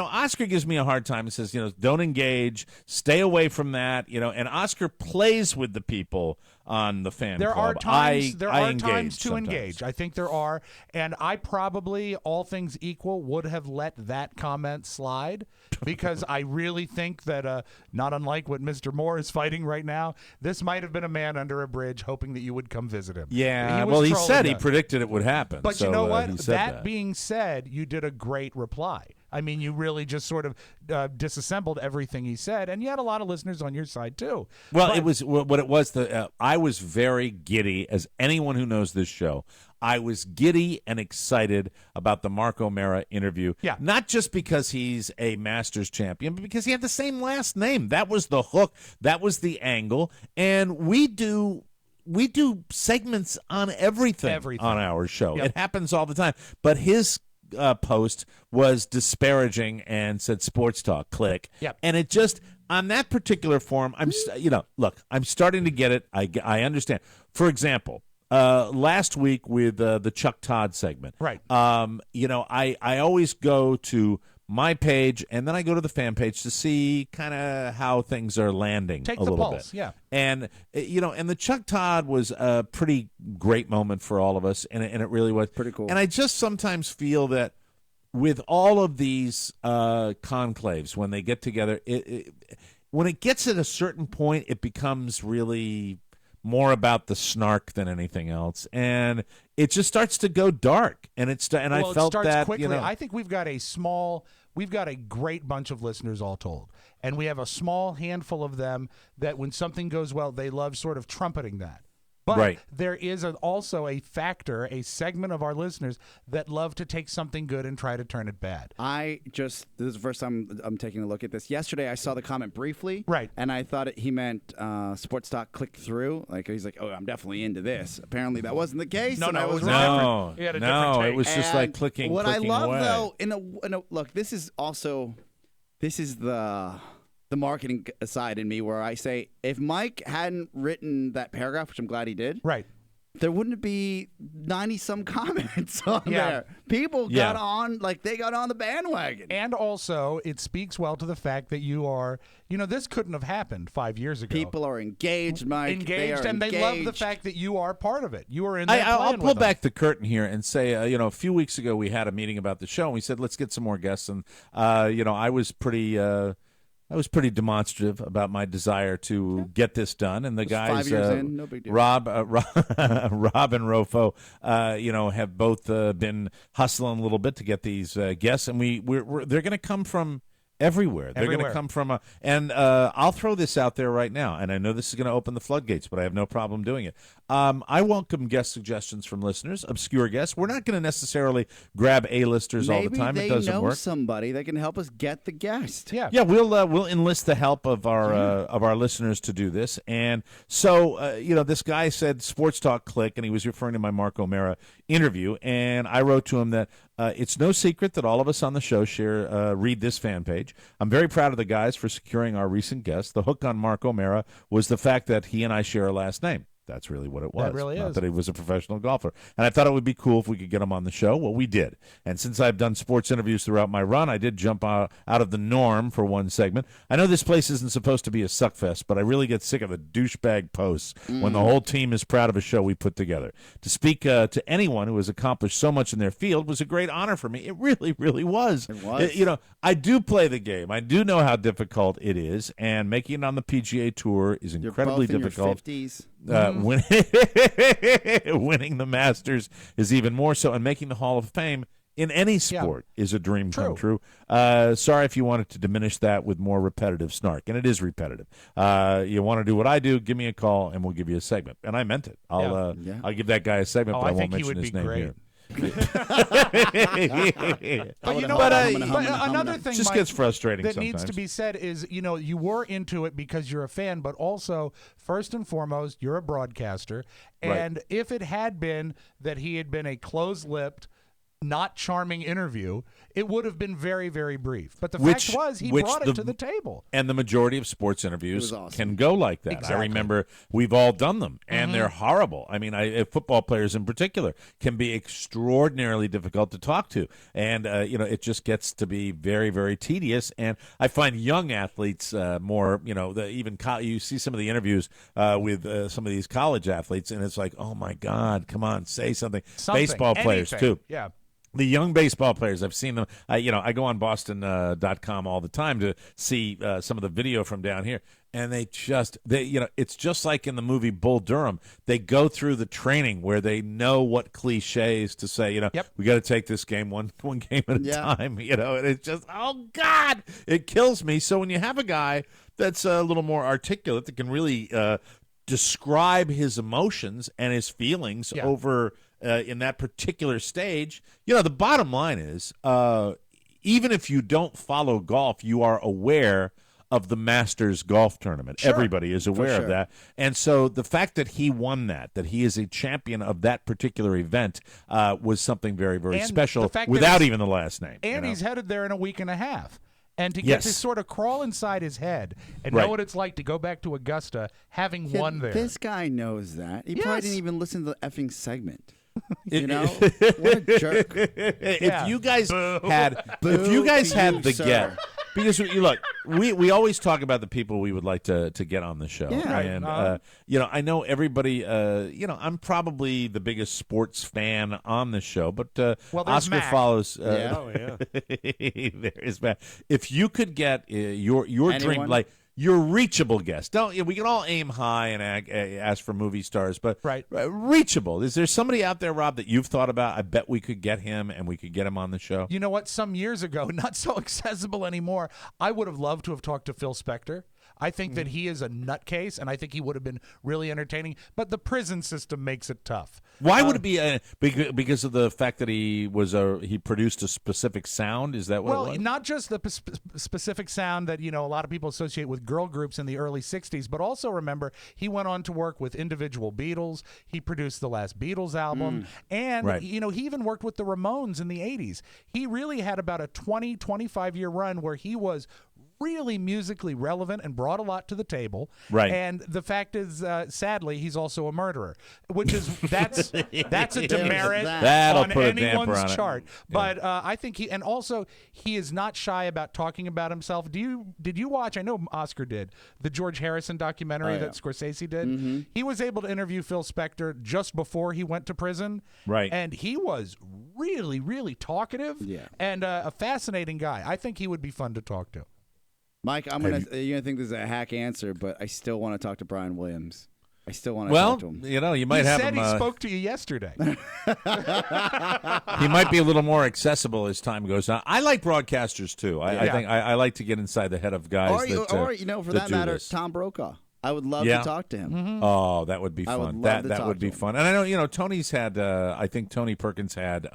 Oscar gives me a hard time and says, don't engage, stay away from that, and Oscar plays with the people on the fan There club. are times to sometimes. engage. I think there are, and I probably, all things equal, would have let that comment slide because I really think that, not unlike what Mr. Moore is fighting right now, this might have been a man under a bridge hoping that you would come visit him. Yeah, he said he predicted it would happen. But so, you know what? That being said, you did a great reply. I mean, you really just sort of disassembled everything he said, and you had a lot of listeners on your side too. Well, it was what it was. I was very giddy, as anyone who knows this show. I was giddy and excited about the Mark O'Mara interview. Yeah. Not just because he's a Masters champion, but because he had the same last name. That was the hook. That was the angle. And we do segments on everything on our show. Yep. It happens all the time. But his post was disparaging and said sports talk, click. Yep. And it just, on that particular form, I'm starting to get it. I understand. For example, last week with the Chuck Todd segment. Right. I always go to my page, and then I go to the fan page to see kind of how things are landing Take a the little pulse, bit. yeah. And, and the Chuck Todd was a pretty great moment for all of us, and it really was. Pretty cool. And I just sometimes feel that with all of these conclaves, when they get together, when it gets at a certain point, it becomes really more about the snark than anything else, and it just starts to go dark. And I felt it starts that quickly. I think we've got a great bunch of listeners all told, and we have a small handful of them that when something goes well, they love sort of trumpeting that. But right. there is also a segment of our listeners that love to take something good and try to turn it bad. This is the first time I'm taking a look at this. Yesterday, I saw the comment briefly. Right. And I thought he meant sports talk click through. Like, he's like, oh, I'm definitely into this. Apparently, that wasn't the case. No, and I was it wrong. He had a different take. It was just like clicking. What I love, away. though, look, this is the marketing side in me where I say, if Mike hadn't written that paragraph, which I'm glad he did, right, there wouldn't be 90-some comments on there. People got on, they got on the bandwagon. And also, it speaks well to the fact that you are, this couldn't have happened 5 years ago. People are engaged, Mike. They love the fact that you are part of it. You are in there I'll pull back the curtain here and say, a few weeks ago we had a meeting about the show, and we said, let's get some more guests. And, I was pretty demonstrative about my desire to get this done, and the guys, 5 years in, no big deal. Rob and Rofo, have both been hustling a little bit to get these guests, and they're going to come from everywhere. They're going to come from and I'll throw this out there right now, and I know this is going to open the floodgates, but I have no problem doing it. I welcome guest suggestions from listeners, obscure guests. We're not going to necessarily grab A-listers all the time. It doesn't work. Maybe they know somebody that can help us get the guest. Yeah, we'll enlist the help of our listeners to do this. And so, this guy said sports talk click, and he was referring to my Mark O'Mara interview, and I wrote to him that it's no secret that all of us on the show read this fan page. I'm very proud of the guys for securing our recent guest. The hook on Mark O'Mara was the fact that he and I share a last name. That's really what it was. That really Not is. that he was a professional golfer. And I thought it would be cool if we could get him on the show. Well, we did. And since I've done sports interviews throughout my run, I did jump out of the norm for one segment. I know this place isn't supposed to be a suckfest, but I really get sick of the douchebag posts when the whole team is proud of a show we put together. To speak to anyone who has accomplished so much in their field was a great honor for me. It really, really was. It was. I do play the game. I do know how difficult it is, and making it on the PGA Tour is incredibly difficult. You're both in your 50s. Winning the Masters is even more so, and making the Hall of Fame in any sport is a dream come true. Sorry if you wanted to diminish that with more repetitive snark, and it is repetitive. You want to do what I do, give me a call, and we'll give you a segment. And I meant it. I'll give that guy a segment, but I won't mention his name here. But another thing just Mike, gets frustrating that sometimes. needs to be said is, you were into it because you're a fan, but also first and foremost, you're a broadcaster. And if it had been that he had been a closed-lipped, not charming interview, it would have been very, very brief. But the fact was, he brought it to the table. And the majority of sports interviews awesome. can go like that. Exactly. I remember we've all done them, and they're horrible. I mean, football players in particular can be extraordinarily difficult to talk to. And, it just gets to be very, very tedious. And I find young athletes more, you see some of the interviews with some of these college athletes, and it's like, oh, my God, come on, say something. Baseball players, too. Yeah. The young baseball players, I've seen them. I go on Boston.com all the time to see some of the video from down here, and it's just like in the movie Bull Durham. They go through the training where they know what cliches to say. We got to take this game one game at a time. And it's just, oh God, it kills me. So when you have a guy that's a little more articulate that can really describe his emotions and his feelings over. In that particular stage, the bottom line is, even if you don't follow golf, you are aware of the Masters golf tournament. Sure. Everybody is aware of that. And so the fact that he won that he is a champion of that particular event, was something very, very special without even the last name. And he's headed there in a week and a half. And to get to sort of crawl inside his head and know what it's like to go back to Augusta having won there. This guy knows that. He probably didn't even listen to the effing segment. You know, what a jerk. If you guys had the sir. get, because you look, we always talk about the people we would like to get on the show, Yeah. and I know everybody. I'm probably the biggest sports fan on the show, but there's Oscar Mac. follows. Yeah. There is Mac. If you could get your dream, Anyone? like. Your reachable guest. We can all aim high and ask for movie stars, but reachable. Is there somebody out there, Rob, that you've thought about? I bet we could get him, and we could get him on the show. You know what? Some years ago, not so accessible anymore, I would have loved to have talked to Phil Spector. I think that he is a nutcase, and I think he would have been really entertaining. But the prison system makes it tough. Why would it be because of the fact that he produced a specific sound? Is that what it was? Well, not just the specific sound that a lot of people associate with girl groups in the early '60s, but also remember he went on to work with individual Beatles. He produced the last Beatles album, and he even worked with the Ramones in the '80s. He really had about a 25 year run where he was really musically relevant and brought a lot to the table. Right. And the fact is, sadly, he's also a murderer, which is that's a demerit That'll on put a damper anyone's on it. chart. But I think he is not shy about talking about himself. Did you watch? I know Oscar did the George Harrison documentary that Scorsese did. Mm-hmm. He was able to interview Phil Spector just before he went to prison. Right. And he was really, really talkative. And a fascinating guy. I think he would be fun to talk to. Mike, you're gonna think this is a hack answer, but I still want to talk to Brian Williams. I still want to talk to him. You might have him. He said he spoke to you yesterday. He might be a little more accessible as time goes on. I like broadcasters too. I think I like to get inside the head of guys. Or for that matter, this. Tom Brokaw. I would love to talk to him. Mm-hmm. Oh, that would be I fun. would love to that talk would to be him. fun. And I know Tony's had. I think Tony Perkins had.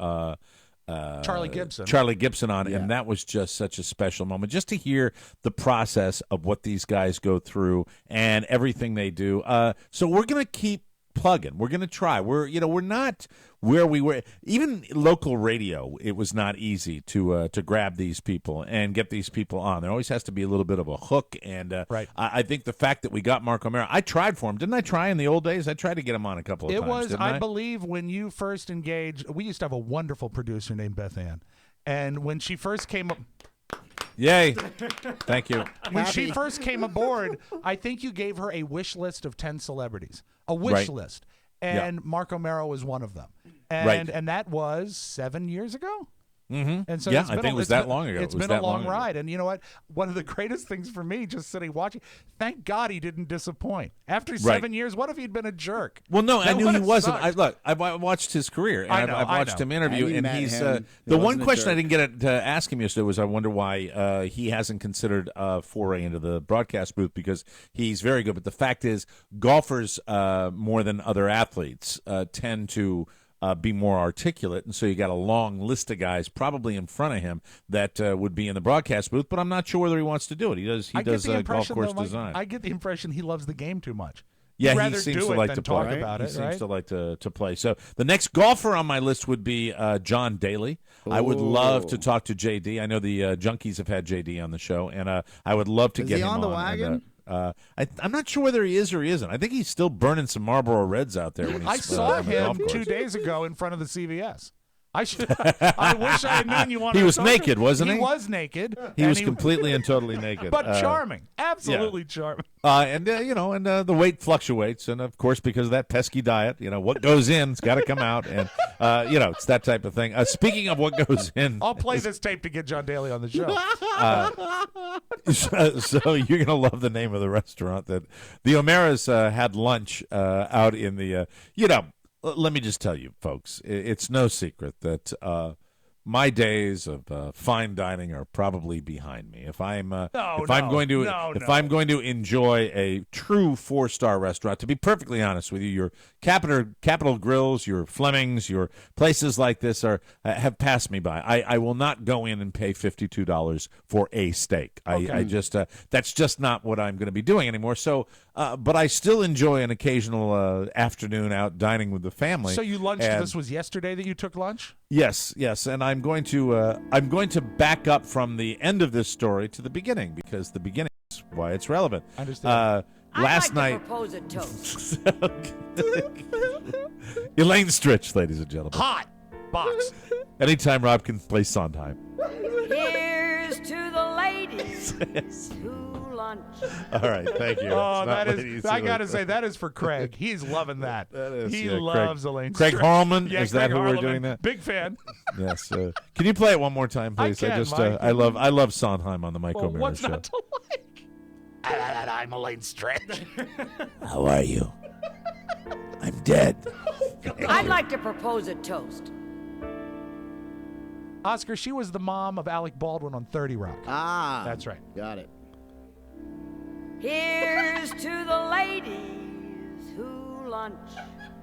Charlie Gibson. Charlie Gibson on, and that was just such a special moment. Just to hear the process of what these guys go through and everything they do. So we're gonna keep plugging. We're gonna try. We're not where we were. Even local radio, it was not easy to grab these people and get these people on. There always has to be a little bit of a hook. And I think the fact that we got Mark O'Mara, I tried for him. Didn't I try in the old days? I tried to get him on a couple of times. It was, didn't I believe, when you first engaged. We used to have a wonderful producer named Beth Ann, and when she first came up. Yay. Thank you. When she first came aboard, I think you gave her a wish list of 10 celebrities. A wish list. And Mark O'Mara was one of them. And that was 7 years ago? Mm-hmm. And so I think it was that long ago. It's been a long ride. And you know what? One of the greatest things for me, just sitting watching, thank God he didn't disappoint. After 7 years, what if he'd been a jerk? Well, no, I knew he wasn't. Sucked. I watched his career, and I've watched him interview, And you and met he's him. the He one wasn't a question I jerk. didn't get to ask him yesterday was I wonder why he hasn't considered a foray into the broadcast booth, because he's very good. But the fact is, golfers more than other athletes tend to be more articulate, and so you got a long list of guys probably in front of him that would be in the broadcast booth, but I'm not sure whether he wants to do it. He does golf course design. I get the impression he loves the game too much. Yeah, He'd he rather seems do to it like than to talk play. about He it, seems right? to like to play. So the next golfer on my list would be John Daly. I would love to talk to JD. I know the Junkies have had JD on the show, and I would love to Is get he him on the wagon? I'm not sure whether he is or he isn't. I think he's still burning some Marlboro Reds out there. When he's, I saw on the him golf course. 2 days ago in front of the CVS. I wish I had known you wanted He to was talk to naked, him. wasn't he? He was naked. He was completely and totally naked, but charming, absolutely charming. And the weight fluctuates, and of course, because of that pesky diet, what goes in's got to come out, and it's that type of thing. Speaking of what goes in, I'll play this tape to get John Daly on the show. So you're gonna love the name of the restaurant that the O'Maras had lunch out in the. Let me just tell you, folks, it's no secret that my days of fine dining are probably behind me. If I'm going to enjoy a true 4-star restaurant, to be perfectly honest with you, your Capitol Grills, your Fleming's, your places like this have passed me by. I will not go in and pay $52 for a steak. I just that's just not what I'm going to be doing anymore. So, but I still enjoy an occasional afternoon out dining with the family. So you lunched. This was yesterday that you took lunch? Yes, and I'm going to back up from the end of this story to the beginning, because the beginning is why it's relevant. I understand. last night. Propose a toast. Elaine Stritch, ladies and gentlemen. Hot box. Anytime Rob can play Sondheim. Here's to the ladies to lunch. All right, thank you. Oh, It's not that is. ladies I who- gotta say, that is for Craig. He's loving that. He yeah, loves Craig. Elaine. Craig Stritch. Harleman? Yeah, Is that Craig who we're Harleman. doing that? Big fan. Yes. Can you play it one more time, please? I can, just, Mike. I love Sondheim on the Mike Well, O'Meara what's show. not to like? I'm Elaine Stritch. How are you? I'm dead. I'd like to propose a toast. Oscar, she was the mom of Alec Baldwin on 30 Rock. Ah. That's right. Got it. Here's to the ladies who lunch.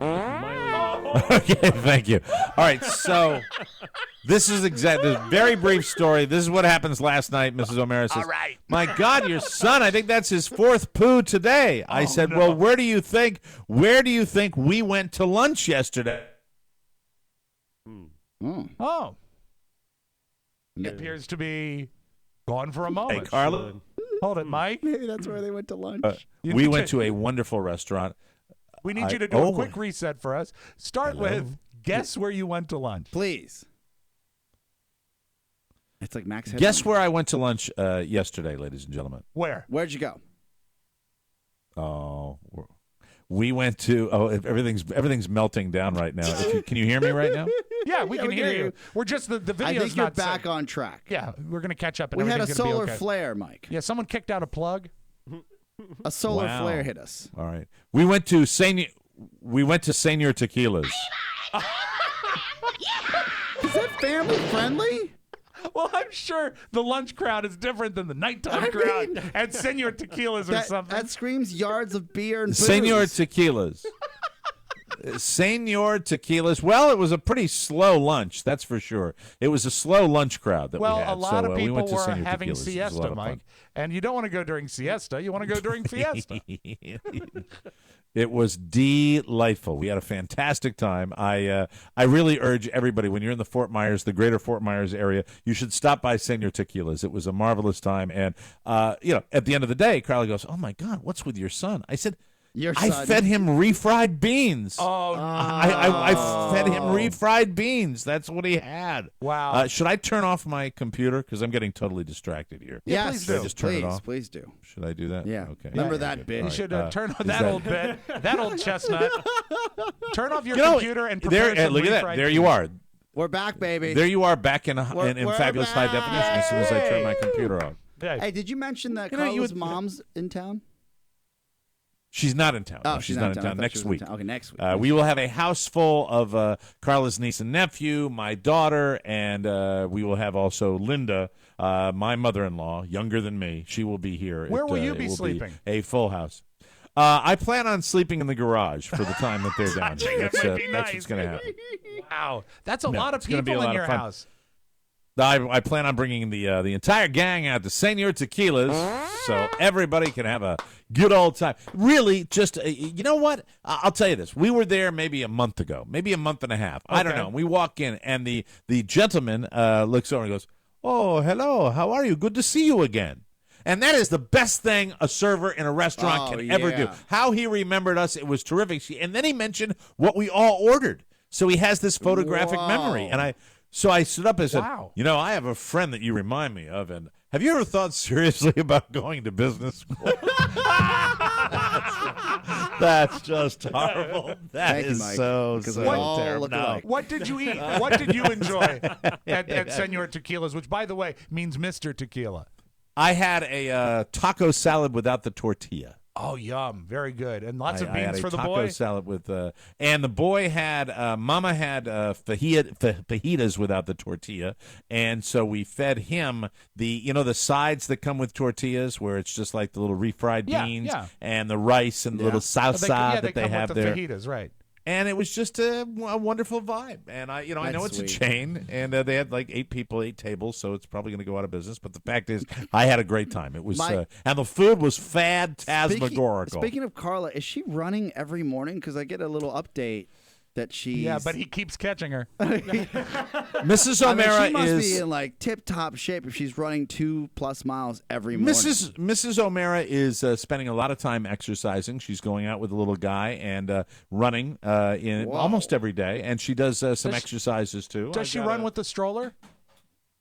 Okay, thank you. All right, so this is exactly a very brief story. This is what happens last night, Mrs. O'Meara says. All right. My God, your son, I think that's his fourth poo today. I said, no. well, where do you think we went to lunch yesterday? Oh. It appears to be gone for a moment. Hey, Carla. Hold it, Mike. Maybe that's where they went to lunch. We went to a wonderful restaurant. We need you to do a quick reset for us. Start with guess where you went to lunch. Please. It's like Max. Guess where I went to lunch yesterday, ladies and gentlemen? Where? Where'd you go? Oh, we went to. Oh, everything's melting down right now. Can you hear me right now? Yeah, we can hear you. We're just the video's I think you're not back set. on track. Yeah, we're gonna catch up. And We had a everything's gonna solar be okay. flare, Mike. Yeah, someone kicked out a plug. A solar Wow. flare hit us. All right, we went to Senor Tequilas. Is that family friendly? Well, I'm sure the lunch crowd is different than the nighttime crowd at Senor Tequilas or something. That screams yards of beer and booze. Senor Tequilas. Senor Tequilas. Well, it was a pretty slow lunch, that's for sure. It was a slow lunch crowd that Well, we had. a lot of we people went to were Senor having Tequilas. It was a lot siesta, of Mike. fun. And you don't want to go during siesta. You want to go during fiesta. It was delightful. We had a fantastic time. I really urge everybody, when you're in the greater Fort Myers area, you should stop by Senor Tequilas. It was a marvelous time. And, at the end of the day, Carly goes, oh, my God, what's with your son? I said, I fed him refried beans. Oh, no. I fed him refried beans. That's what he had. Wow. Should I turn off my computer? Because I'm getting totally distracted here. Yes, please Should I do. just turn it off? Please do. Should I do that? Yeah. Okay. Remember Okay, that good. bit. All You right. should turn on is that old bit, that old chestnut. Turn off your computer and prepare some look at that. refried There beans. you are. We're back, baby. There you are back in We're fabulous high definition as soon as I turn my computer on. Hey, did you mention that You know, Carla's mom's in town? She's not in town. Oh, No, she's not in I town. thought Next she was in week. town. Okay, next week. We will have a house full of Carla's niece and nephew, my daughter, and we will have also Linda, my mother-in-law, younger than me. She will be here. Where will you it be will sleeping? A full house. I plan on sleeping in the garage for the time that they're down here. That might be That's nice. what's going to happen. Wow, that's a No, lot of it's gonna be a people in lot of your fun. house. I plan on bringing the entire gang out to Senor Tequilas so everybody can have a good old time. Really, just, you know what? I'll tell you this. We were there maybe a month ago, maybe a month and a half. I don't Okay. know. We walk in, and the gentleman looks over and goes, oh, hello, how are you? Good to see you again. And that is the best thing a server in a restaurant can ever do. yeah. How he remembered us, it was terrific. And then he mentioned what we all ordered. So he has this photographic memory. And So I stood up and said, Wow. you know, I have a friend that you remind me of, and have you ever thought seriously about going to business school? That's just horrible. That Thank you, is Mike, so because we all terrible. look No. alike. What did you eat? What did you enjoy at Senor Tequilas, which, by the way, means Mr. Tequila? I had a taco salad without the tortilla. Oh, yum. Very good. And lots of I had beans a for the taco boy? salad with, and the boy had, Mama had fajitas without the tortilla, and so we fed him the sides that come with tortillas, where it's just like the little refried beans and the rice and the little salsa that they come have with the there. fajitas, right? And it was just a wonderful vibe. And I know it's sweet. a chain, and they had like 8 people, 8 tables, so it's probably going to go out of business. But the fact is, I had a great time. It was, and the food was phantasmagorical. Speaking of Carla, is she running every morning? Because I get a little update that she's. Yeah, but he keeps catching her. Mrs. O'Mara she must is be in like tip-top shape if she's running 2+ miles every morning. Mrs. O'Mara is spending a lot of time exercising. She's going out with a little guy and running almost every day, and she does some exercises too. Does she run with the stroller?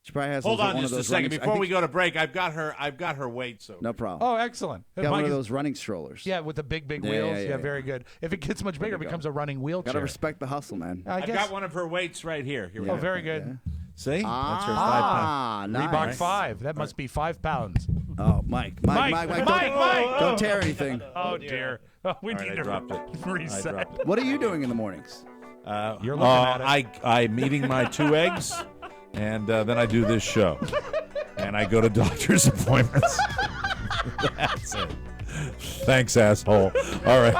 She probably has. Hold on one just of a those second running, before we go to break. I've got her weights. Over. No problem. Oh, excellent. Got one Mike of is- those running strollers. Yeah, with the big Yeah, wheels. yeah, Yeah, yeah. very good. If it gets much bigger, it becomes a running wheelchair. Gotta respect the hustle, man. I I've guess. got one of her weights right here. Here we Oh, go. very good. See? That's her 5 Ah, pound. nice. Reebok 5. That must be 5 pounds. Oh, Mike, don't tear anything. Oh dear. Oh, we All right, need I to dropped it. reset. What are you doing in the mornings? You're looking at it. I'm eating my 2 eggs, and then I do this show. And I go to doctor's appointments. That's it. Thanks, asshole. All right.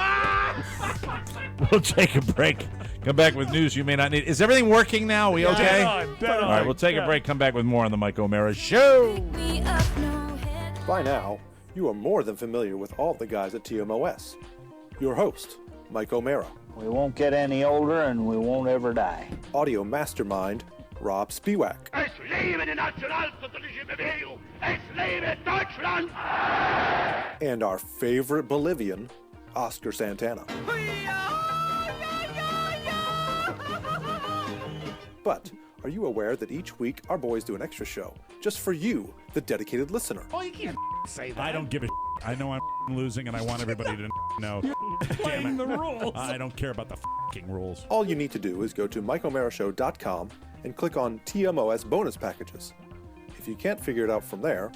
We'll take a break. Come back with news you may not need. Is everything working now? Are we okay? Dead All right, we'll take a break. Come back with more on the Mike O'Mara Show. By now, you are more than familiar with all the guys at TMOS. Your host, Mike O'Mara. We won't get any older and we won't ever die. Audio mastermind, Rob Spiewak. Es lebe die nationalsozialistische Bewegung! Es lebe Deutschland! And our favorite Bolivian, Oscar Santana. But are you aware that each week our boys do an extra show just for you, the dedicated listener? Oh, you can't say that. I don't give a I know I'm losing, and I want everybody to know. Playing the rules. I don't care about the rules. All you need to do is go to MikeO'MaraShow.com and click on TMOS bonus packages. If you can't figure it out from there,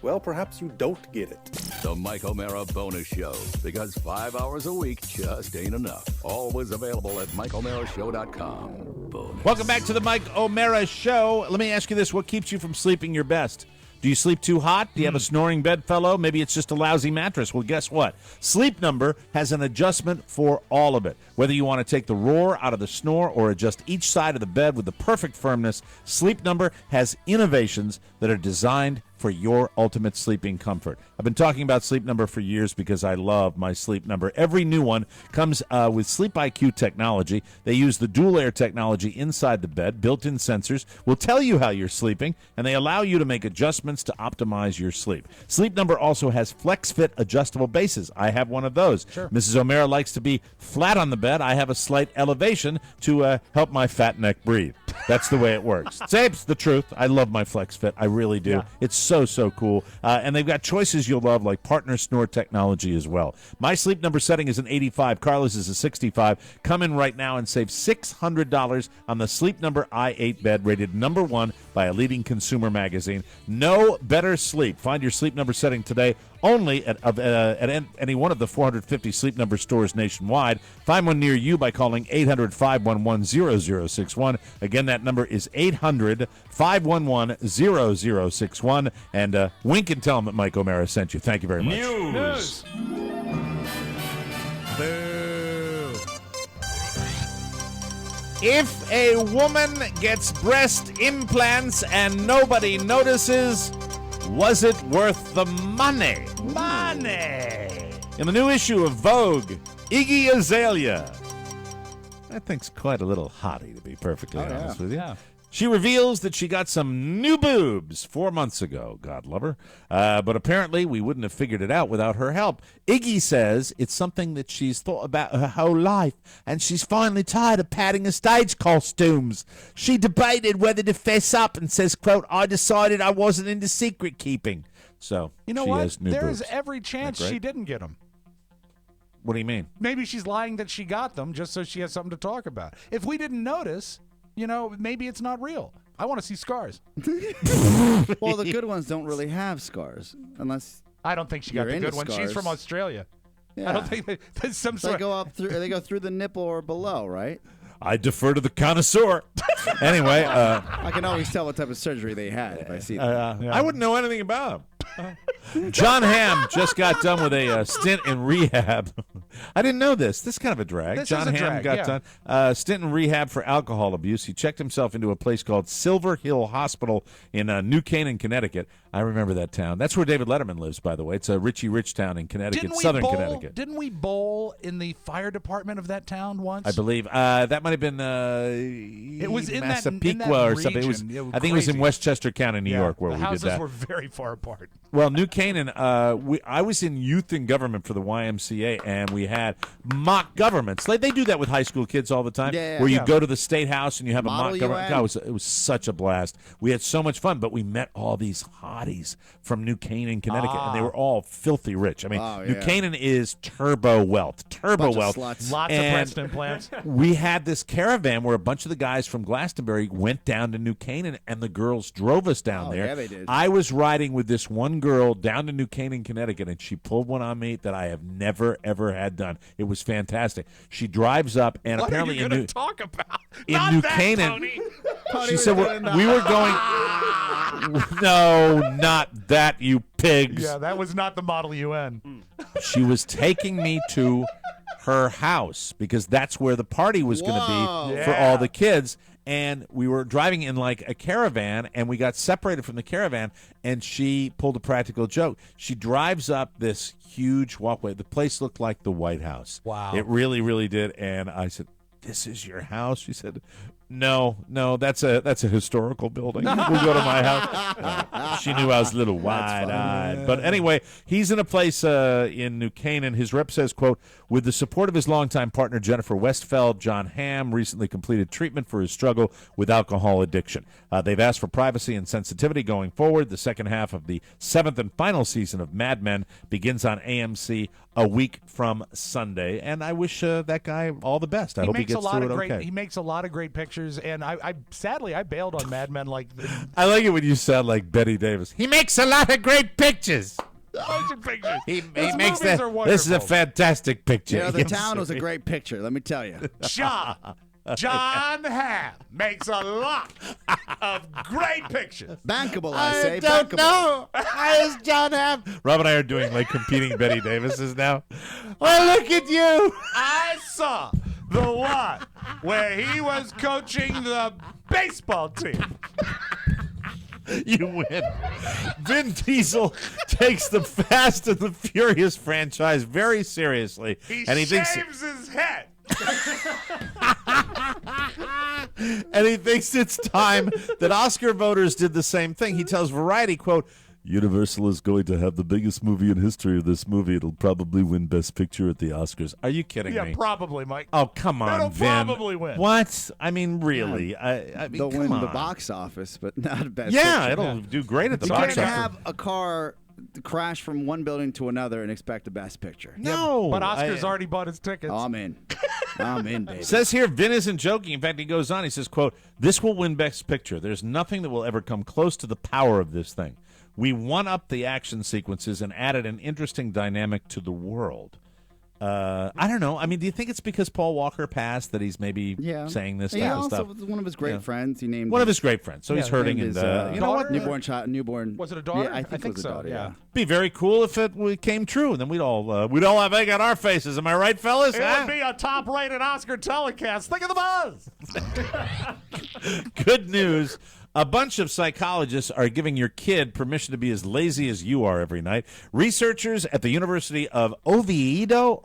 well, perhaps you don't get it. The Mike O'Mara Bonus Show, because 5 hours a week just ain't enough. Always available at MikeO'MaraShow.com. Bonus. Welcome back to the Mike O'Mara Show. Let me ask you this. What keeps you from sleeping your best? Do you sleep too hot? Do you have a snoring bedfellow? Maybe it's just a lousy mattress. Well, guess what? Sleep Number has an adjustment for all of it. Whether you want to take the roar out of the snore or adjust each side of the bed with the perfect firmness, Sleep Number has innovations that are designed for your ultimate sleeping comfort. I've been talking about Sleep Number for years because I love my Sleep Number. Every new one comes with Sleep IQ technology. They use the dual air technology inside the bed. Built-in sensors will tell you how you're sleeping, and they allow you to make adjustments to optimize your sleep. Sleep Number also has FlexFit adjustable bases. I have one of those. Sure. Mrs. O'Mara likes to be flat on the bed. I have a slight elevation to help my fat neck breathe. That's the way it works. It's the truth. I love my FlexFit. I really do. Yeah. It's so cool. And they've got choices you'll love, like partner snore technology as well. My Sleep Number setting is an 85. Carlos is a 65. Come in right now and save $600 on the Sleep Number i8 bed, rated #1 by a leading consumer magazine. No better sleep. Find your Sleep Number setting today only at any one of the 450 Sleep Number stores nationwide. Find one near you by calling 800-511-0061. Again, that number is 800-511-0061. And wink and tell them that Mike O'Mara sent you. Thank you very much. News. Boo. If a woman gets breast implants and nobody notices, was it worth the money? Money! In the new issue of Vogue, Iggy Azalea. I think's quite a little hottie, to be perfectly honest with you. Yeah. She reveals that she got some new boobs 4 months ago, God love her. But apparently we wouldn't have figured it out without her help. Iggy says it's something that she's thought about her whole life, and she's finally tired of padding her stage costumes. She debated whether to fess up and says, quote, I decided I wasn't into secret keeping. So You know she what? has new There's boobs. every chance Isn't that she great? didn't get them. What do you mean? Maybe she's lying that she got them just so she has something to talk about. If we didn't notice, maybe it's not real. I want to see scars. Well, the good ones don't really have scars, unless I don't think she got you're the into good one. She's scars. from Australia. Yeah. I don't think there's some They sort. go up through. They go through the nipple or below, right? I defer to the connoisseur. Anyway, I can always tell what type of surgery they had if I see them. I wouldn't know anything about him. John Hamm just got done with a stint in rehab. I didn't know this. This is kind of a drag. This John is a Hamm drag, got yeah. done stint in rehab for alcohol abuse. He checked himself into a place called Silver Hill Hospital in New Canaan, Connecticut. I remember that town. That's where David Letterman lives, by the way. It's a Richie Rich town in Connecticut, southern Connecticut. Didn't we bowl in the fire department of that town once? I believe that might have been it was in Massapequa that or something. It was, region. I think it was in Westchester County, New York, where the we did that. houses were very far apart. Well, New Canaan, I was in youth and government for the YMCA, and we had mock governments. They do that with high school kids all the time, where you go to the state house and you have a mock government. God, it was such a blast. We had so much fun, but we met all these hotties from New Canaan, Connecticut, and they were all filthy rich. I mean, New Canaan is turbo wealth. Lots of breast implants. We had this caravan where a bunch of the guys from Glastonbury went down to New Canaan, and the girls drove us down there. Yeah, they did. I was riding with this one girl down to New Canaan, Connecticut, and she pulled one on me that I have never, ever had done. It was fantastic. She drives up, and what apparently are you going to talk about? in Not New that, Canaan, Tony. she said we were going. No, not that, you pigs. Yeah, that was not the Model UN. She was taking me to her house because that's where the party was going to be for all the kids. And we were driving in like a caravan, and we got separated from the caravan, and she pulled a practical joke. She drives up this huge walkway. The place looked like the White House. Wow. It really, really did. And I said, "This is your house?" She said, No, that's a historical building. We'll go to my house. She knew I was a little wide-eyed. But anyway, he's in a place in New Canaan. His rep says, quote, with the support of his longtime partner, Jennifer Westfeld, John Hamm recently completed treatment for his struggle with alcohol addiction. They've asked for privacy and sensitivity going forward. The second half of the 7th and final season of Mad Men begins on AMC a week from Sunday. And I wish that guy all the best. I hope he gets through it okay. He makes a lot of great pictures, and I sadly bailed on Mad Men. I like it when you sound like Bette Davis. He makes a lot of great pictures. Motion pictures. He Those makes movies that. are This is a wonderful. fantastic picture. You know, the Yes, town was a sir. great picture, let me tell you. John Hamm makes a lot of great pictures. Bankable, I say. don't bankable. know. Why is John Hamm? Rob and I are doing like competing Bette Davises now. Well, look at you. I saw the one where he was coaching the baseball team. You win. Vin Diesel takes the Fast and the Furious franchise very seriously. He shaves his head. And he thinks it's time that Oscar voters did the same thing. He tells Variety, quote, Universal is going to have the biggest movie in history of this movie. It'll probably win Best Picture at the Oscars. Are you kidding me? Yeah, probably, Mike. Oh, come on, It'll Vin. probably win. What? I mean, really? I mean, They'll come win on. the box office, but not best Yeah, picture. it'll do great at the You box can't office. have a car crash from one building to another and expect a best picture. No. But Oscar's already bought his tickets. Oh, I'm in. I'm in, baby. Says here, Vin isn't joking. In fact, he goes on. He says, quote, this will win Best Picture. There's nothing that will ever come close to the power of this thing. We one-upped the action sequences and added an interesting dynamic to the world. I don't know. I mean, do you think it's because Paul Walker passed that he's maybe saying this He type of also stuff? was one of his great friends. He named One of his great friends. So he's hurting. named And his, you know what? Newborn child. Newborn. Was it a daughter? Yeah, I think it was so. a daughter. Yeah. Be very cool if it came true, and then we'd all have egg on our faces. Am I right, fellas? It Huh? would be a top-rated Oscar telecast. Think of the buzz. Good news. A bunch of psychologists are giving your kid permission to be as lazy as you are every night. Researchers at the University of Oviedo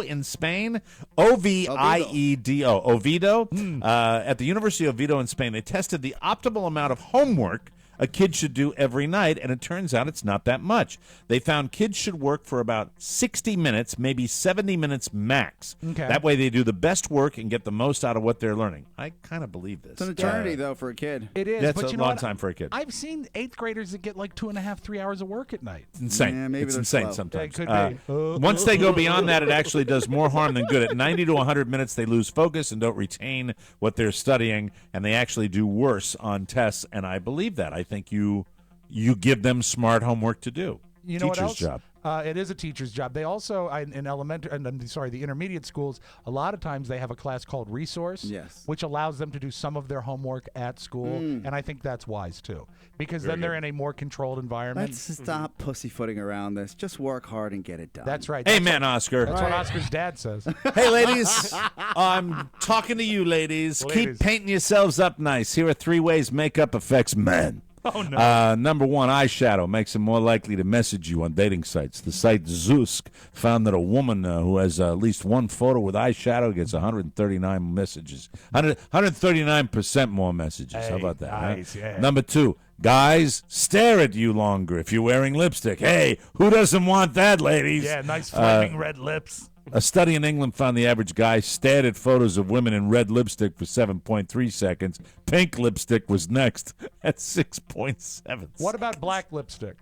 in Spain, Oviedo, Oviedo, at the University of Oviedo in Spain, they tested the optimal amount of homework a kid should do every night, and it turns out it's not that much. They found kids should work for about 60 minutes, maybe 70 minutes max. Okay. That way they do the best work and get the most out of what they're learning. I kind of believe this. It's an eternity, though, for a kid. It is. That's but a you know long what? time for a kid. I've seen 8th graders that get like 2.5, 3 hours of work at night. It's insane. Yeah, maybe it's they're insane slow. sometimes. It could be. Once they go beyond that, it actually does more harm than good. At 90 to 100 minutes, they lose focus and don't retain what they're studying, and they actually do worse on tests, and I believe that. I think you give them smart homework to do. You know Teacher's what else? job. It is a teacher's job. They also, in elementary, and I'm sorry, the intermediate schools, a lot of times they have a class called Resource, Yes. which allows them to do some of their homework at school, and I think that's wise too, because then they're in a more controlled environment. Let's stop pussyfooting around this. Just work hard and get it done. That's right. Amen, Oscar. That's what Oscar's dad says. Hey, ladies, I'm talking to you, ladies. Ladies. Keep painting yourselves up nice. Here are 3 ways makeup affects men. Oh, no. Number one, eyeshadow makes it more likely to message you on dating sites. The site Zoosk found that a woman who has at least one photo with eyeshadow gets 139 messages. 139% more messages. Hey, How about that? nice, huh? yeah. Number two, guys stare at you longer if you're wearing lipstick. Hey, who doesn't want that, ladies? Yeah, nice flaming red lips. A study in England found the average guy stared at photos of women in red lipstick for 7.3 seconds. Pink lipstick was next at 6.7. What about black lipstick?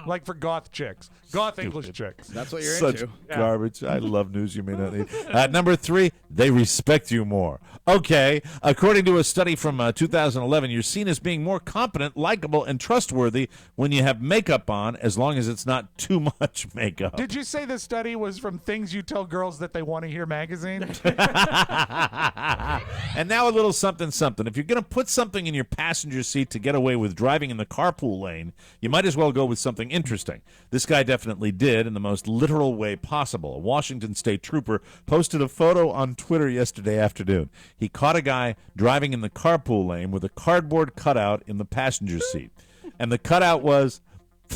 Like for goth chicks. Goth English chicks. That's what you're Such into. garbage. I love news you may not need. Number three, they respect you more. Okay, according to a study from 2011, you're seen as being more competent, likable, and trustworthy when you have makeup on, as long as it's not too much makeup. Did you say this study was from Things You Tell Girls That They Want to Hear magazine? And now a little something, something. If you're going to put something in your passenger seat to get away with driving in the carpool lane, you might as well go with something interesting. This guy definitely did in the most literal way possible. A Washington State trooper posted a photo on Twitter yesterday afternoon. He caught a guy driving in the carpool lane with a cardboard cutout in the passenger seat. And the cutout was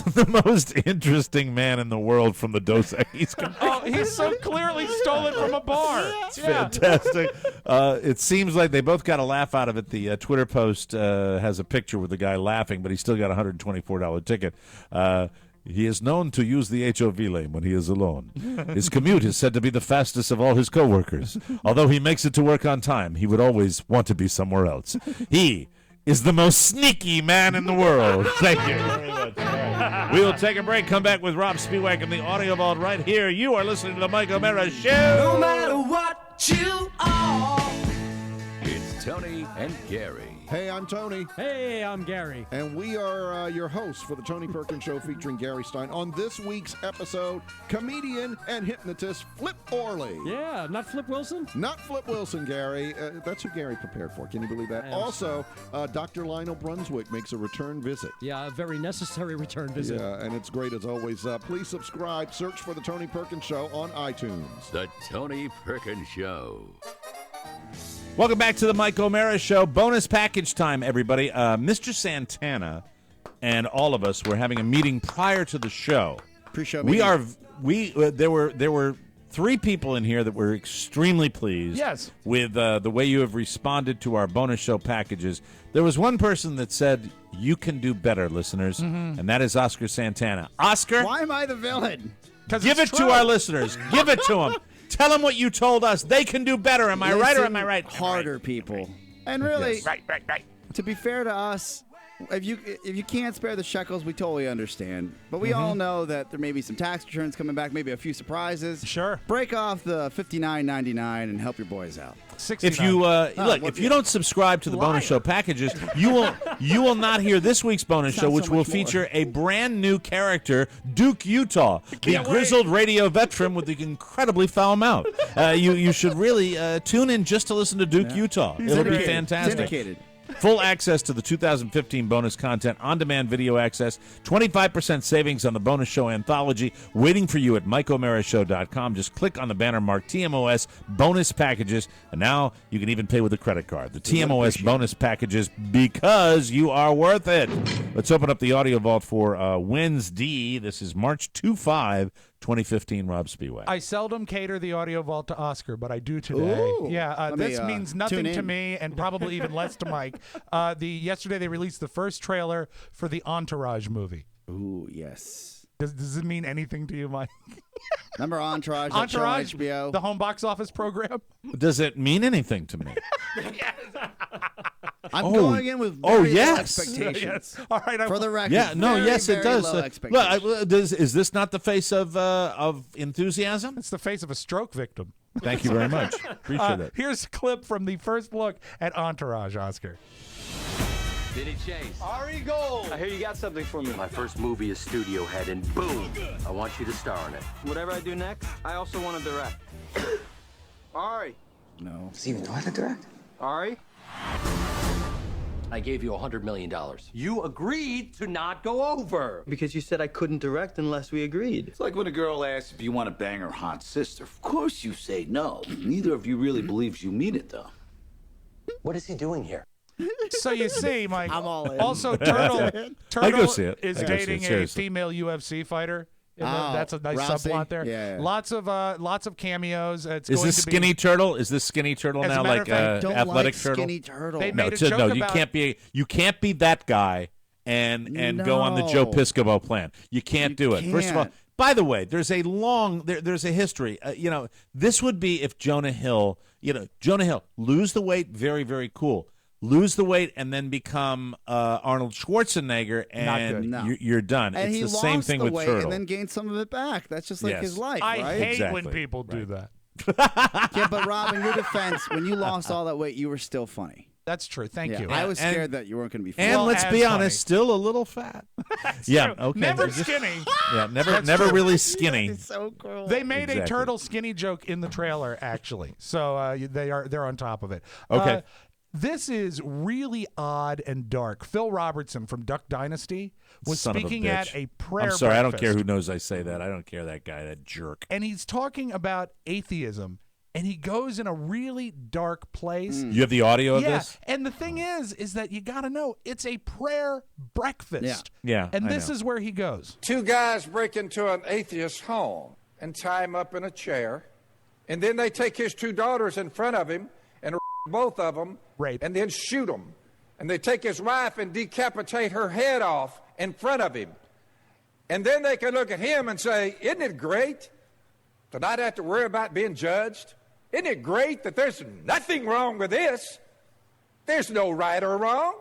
the most interesting man in the world from the Dos Equis. Oh, he's so clearly stolen from a bar. It's fantastic. It seems like they both got a laugh out of it. The Twitter post has a picture with the guy laughing, but he still got a $124 ticket. He is known to use the HOV lane when he is alone. His commute is said to be the fastest of all his coworkers. Although he makes it to work on time, he would always want to be somewhere else. He is the most sneaky man in the world. Thank you very much. We will take a break, come back with Rob Spiewak and the Audio Vault right here. You are listening to the Mike O'Mara Show. No matter what you are. It's Tony and Gary. Hey, I'm Tony. Hey, I'm Gary. And we are your hosts for the Tony Perkins Show featuring Gary Stein. On this week's episode, comedian and hypnotist Flip Orley. Yeah, not Flip Wilson? Not Flip Wilson, Gary. That's who Gary prepared for. Can you believe that? Also, Dr. Lionel Brunswick makes a return visit. Yeah, a very necessary return visit. Yeah, and it's great as always. Please subscribe. Search for the Tony Perkins Show on iTunes. The Tony Perkins Show. Welcome back to the Mike O'Mara Show. Bonus package time, everybody. Mr. Santana and all of us were having a meeting prior to the show. Pre-show meeting. There were three people in here that were extremely pleased. Yes. With the way you have responded to our bonus show packages. There was one person that said you can do better, listeners, and that is Oscar Santana. Oscar, why am I the villain? Give it to our listeners. Give it to them. Tell them what you told us. They can do better. Am I right or am I right? Harder, people. And really, Yes. Right. to be fair to us, if you can't spare the shekels, we totally understand. But we all know that there may be some tax returns coming back, maybe a few surprises. Sure. Break off the $59.99 and help your boys out. If you if you don't subscribe to the bonus show packages, you will not hear this week's bonus show, which will feature a brand new character, Duke Utah, the grizzled radio veteran with the incredibly foul mouth. You should really tune in just to listen to Duke Utah. It'll be fantastic. Syndicated. Full access to the 2015 bonus content, on-demand video access, 25% savings on the bonus show anthology, waiting for you at MikeO'MaraShow.com. Just click on the banner marked TMOS bonus packages, and now you can even pay with a credit card. The TMOS bonus packages, because you are worth it. Let's open up the audio vault for Wednesday. This is March 25, 2015. Rob Spiewak. I seldom cater the audio vault to Oscar, but I do today. Ooh. This means nothing to me and probably even less to Mike. Yesterday they released the first trailer for the Entourage movie. Ooh, yes. Does it mean anything to you, Mike? Remember Entourage? That show on HBO? The home box office program? Does it mean anything to me? I'm going in with very low expectations. Yes. All right. For the record. Yeah, no, very, yes, it very does. low expectations. Is this not the face of enthusiasm? It's the face of a stroke victim. Thank you very much. Appreciate it. Here's a clip from the first look at Entourage, Oscar. Vinny Chase. Ari Gold. I hear you got something for me. My first movie is Studio Head, and boom, I want you to star in it. Whatever I do next, I also want to direct. Ari. No. Steven, do I have to direct? Ari? I gave you $100 million. You agreed to not go over. Because you said I couldn't direct unless we agreed. It's like when a girl asks if you want to bang her hot sister. Of course you say no. Neither of you really believes you mean it, though. What is he doing here? So you see, Mike. I'm all in. Also, I'd Turtle go see it. is I'd go see it, dating a seriously. female UFC fighter. And Oh, that's a nice Rousey? subplot there. Yeah. Lots of cameos. It's Is going this to Skinny be, Turtle? Is this Skinny Turtle As a now matter like of fact, I don't athletic like turtle? Skinny Turtle. They No, made a joke you about- can't be that guy and go on the Joe No. Piscopo plan. You can't do it. First of all, can't. by the way, there's a history. This would be if Jonah Hill, lose the weight, very, very cool. Lose the weight and then become Arnold Schwarzenegger, and good. No. you're done. And it's he the lost same thing the with weight Turtle. and then gained some of it back. That's just like Yes. his life, I right? hate Exactly. when people do that. Yeah, but Rob, in your defense, when you lost all that weight, you were still funny. That's true. Thank Yeah, you. I was And- scared that you weren't going to be funny. And Well, let's as be funny. honest, still a little fat. Yeah, okay. Never Just- skinny. Yeah, never That's never true. really skinny. It's so cruel. They made a Exactly. turtle skinny joke in the trailer, actually. So they're on top of it. Okay. This is really odd and dark. Phil Robertson from Duck Dynasty was Son of a speaking bitch. at a prayer I'm sorry, I don't care breakfast, who knows I say that. I don't care that guy, that jerk. and he's talking about atheism, and he goes in a really dark place. You have the audio of Yeah, this? and the thing is that you got to know it's a prayer breakfast. Yeah, and I this know. is where he goes. Two guys break into an atheist's home and tie him up in a chair, and then they take his two daughters in front of him and both of them, and then shoot them. And they take his wife and decapitate her head off in front of him. And then they can look at him and say, isn't it great to not have to worry about being judged? Isn't it great that there's nothing wrong with this? There's no right or wrong.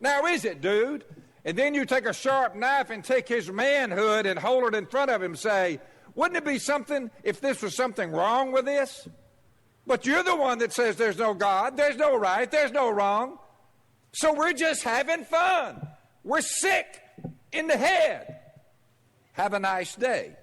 Now is it, dude? And then you take a sharp knife and take his manhood and hold it in front of him and say, wouldn't it be something if this was something wrong with this? But you're the one that says there's no God, there's no right, there's no wrong. So we're just having fun. We're sick in the head. Have a nice day.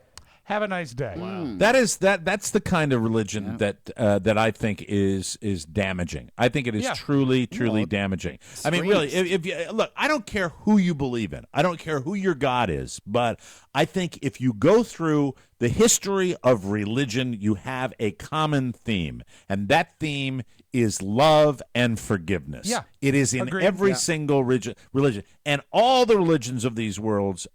Have a nice day. That's the kind of religion that I think is damaging. I think it is truly damaging. I mean, really, if you look, I don't care who you believe in. I don't care who your God is, but I think if you go through the history of religion, you have a common theme, and that theme is love and forgiveness. Yeah. It is in Agreed. every Yeah. single religion, and all the religions of these worlds,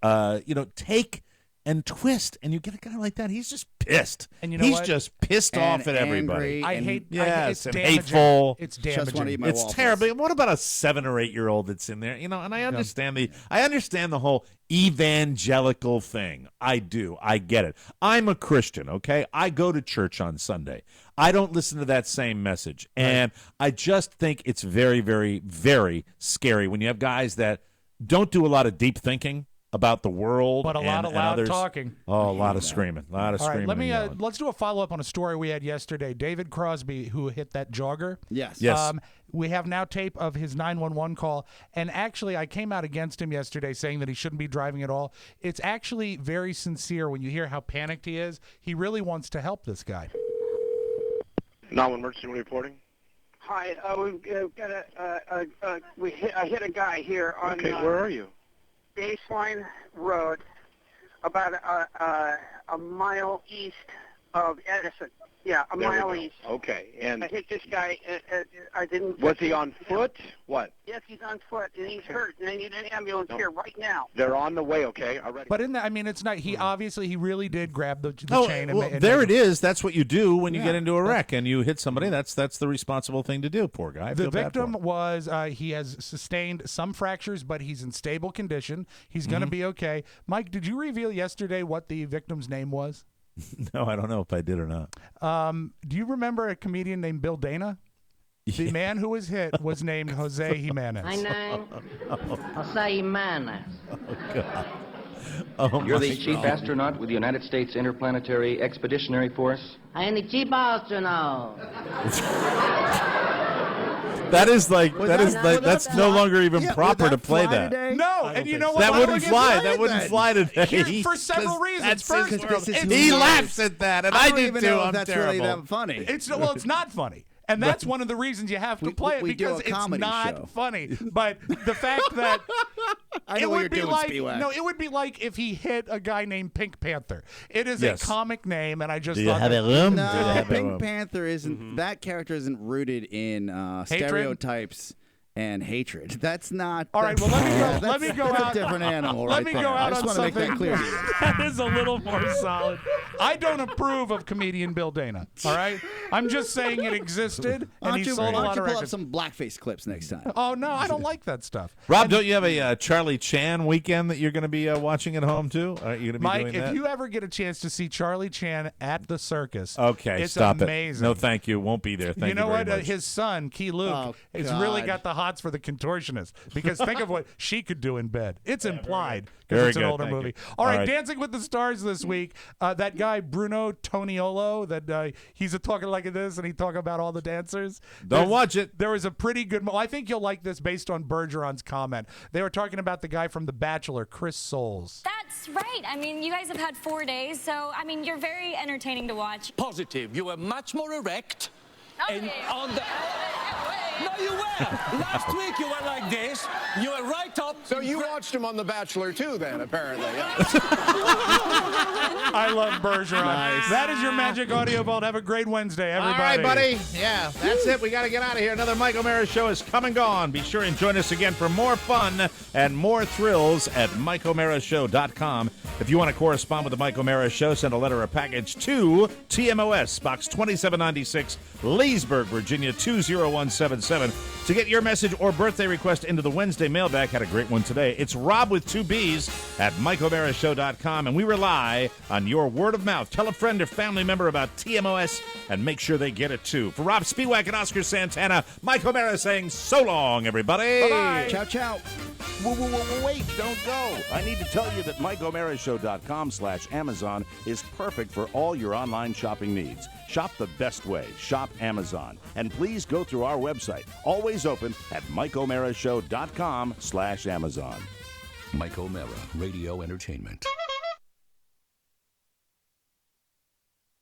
take and twist, and you get a guy like that, he's just pissed. And you know he's what? just pissed off at everybody. I hate. Yes, it's and damaging. hateful. It's Just wanna damaging. eat my It's waffles. terrible. What about a 7 or 8 year old that's in there? And I understand the whole evangelical thing. I do. I get it. I'm a Christian, okay? I go to church on Sunday. I don't listen to that same message. And I just think it's very, very, very scary when you have guys that don't do a lot of deep thinking about the world, But a lot of and loud others. talking. Oh, a lot of screaming, a lot of All right, screaming. let me and yelling. let's do a follow up on a story we had yesterday. David Crosby, who hit that jogger. Yes. Yes. We have now tape of his 911 call, and actually, I came out against him yesterday, saying that he shouldn't be driving at all. It's actually very sincere when you hear how panicked he is. He really wants to help this guy. 911 emergency reporting. Hi, we've got I hit a guy here on. Okay, where are you? Baseline Road, about a mile east of Edison. Yeah, a There we mile go. east. Okay, and I hit this guy. I didn't. was he on foot? What? Yes, he's on foot, and he's hurt, and I need an ambulance here right now. They're on the way. Okay, already. But in that, I mean, it's not. He obviously he really did grab the Oh, chain. And, well, and there make it is. That's what you do when you Yeah. get into a wreck and you hit somebody. That's the responsible thing to do. Poor guy. I The feel bad for victim him. was he has sustained some fractures, but he's in stable condition. He's going to be okay. Mike, did you reveal yesterday what the victim's name was? No, I don't know if I did or not. Do you remember a comedian named Bill Dana? The man who was hit was named Jose Jimenez. My name, Jose Jimenez. Oh, You're my the chief God. astronaut with the United States Interplanetary Expeditionary Force? I am the chief astronaut. That is like Was that that is not- like would that's that no fly? longer even Yeah, proper would to that play fly that. today? No, I and don't you think know so. what? That Why wouldn't don't we fly. get That it wouldn't then? fly today. Here, for several reasons. That's First, because this is he nuts. laughs at that, and I I, don't do even too. know if I'm that's terrible. really that funny. It's not funny. And that's one of the reasons you have to play it we do because a it's comedy not show. funny. But the fact that I know it what would you're be doing, like Spiewak. it would be like if he hit a guy named Pink Panther. It is Yes. a comic name, and I just Do you thought have that- a room? Do you No, have a Pink room? Panther isn't. That character isn't rooted in stereotypes and hatred. That's not. All right, well, let me go that's out. a different animal Let right me there. go out I just on want to make something that clear to you. that is a little more solid. I don't approve of comedian Bill Dana. All right, I'm just saying it existed, and he sold a lot of pull up records. some blackface clips next time? Oh no, I don't like that stuff. Rob, don't you have a Charlie Chan weekend that you're going to be watching at home too? Are you going to be Mike, doing if that? you ever get a chance to see Charlie Chan at the circus, Okay, it's stop amazing. it. No, thank you. Won't be there. Thank you know very what? much. His son, Key Luke, has God. really got the hots for the contortionist. Because think of what she could do in bed. It's implied because Very it's an good, older thank movie. you. All right, All right. Dancing with the Stars this week. That guy Bruno Toniolo, that he's talking like this, and he talk about all the dancers. Don't watch it. There was a pretty good. I think you'll like this based on Bergeron's comment. They were talking about the guy from The Bachelor, Chris Soules. That's right. I mean, you guys have had 4 days, so I mean, you're very entertaining to watch. Positive. You were much more erect. Okay. And on the... No, you were. Last week you were like this. You were right up. So you watched him on The Bachelor too, then, apparently. I love Bergeron. Nice. That is your Magic Audio Vault. Have a great Wednesday, everybody. All right, buddy. Yeah, that's it. We got to get out of here. Another Mike O'Mara Show is come and gone. Be sure and join us again for more fun and more thrills at MikeO'MaraShow.com. If you want to correspond with the Mike O'Mara Show, send a letter or package to TMOS, Box 2796, Leesburg, Virginia 20177. To get your message or birthday request into the Wednesday mailbag, had a great one today. It's Rob with 2 B's at MikeO'MaraShow.com, and we rely on your word of mouth. Tell a friend or family member about TMOS and make sure they get it too. For Rob Spiewak and Oscar Santana, Mike O'Mara saying so long, everybody. Bye-bye. Ciao, ciao. Wait, don't go. I need to tell you that MikeO'MaraShow.com/Amazon is perfect for all your online shopping needs. Shop the best way. Shop Amazon. And please go through our website, always open at MikeO'MaraShow.com/Amazon. Mike O'Mara, Radio Entertainment.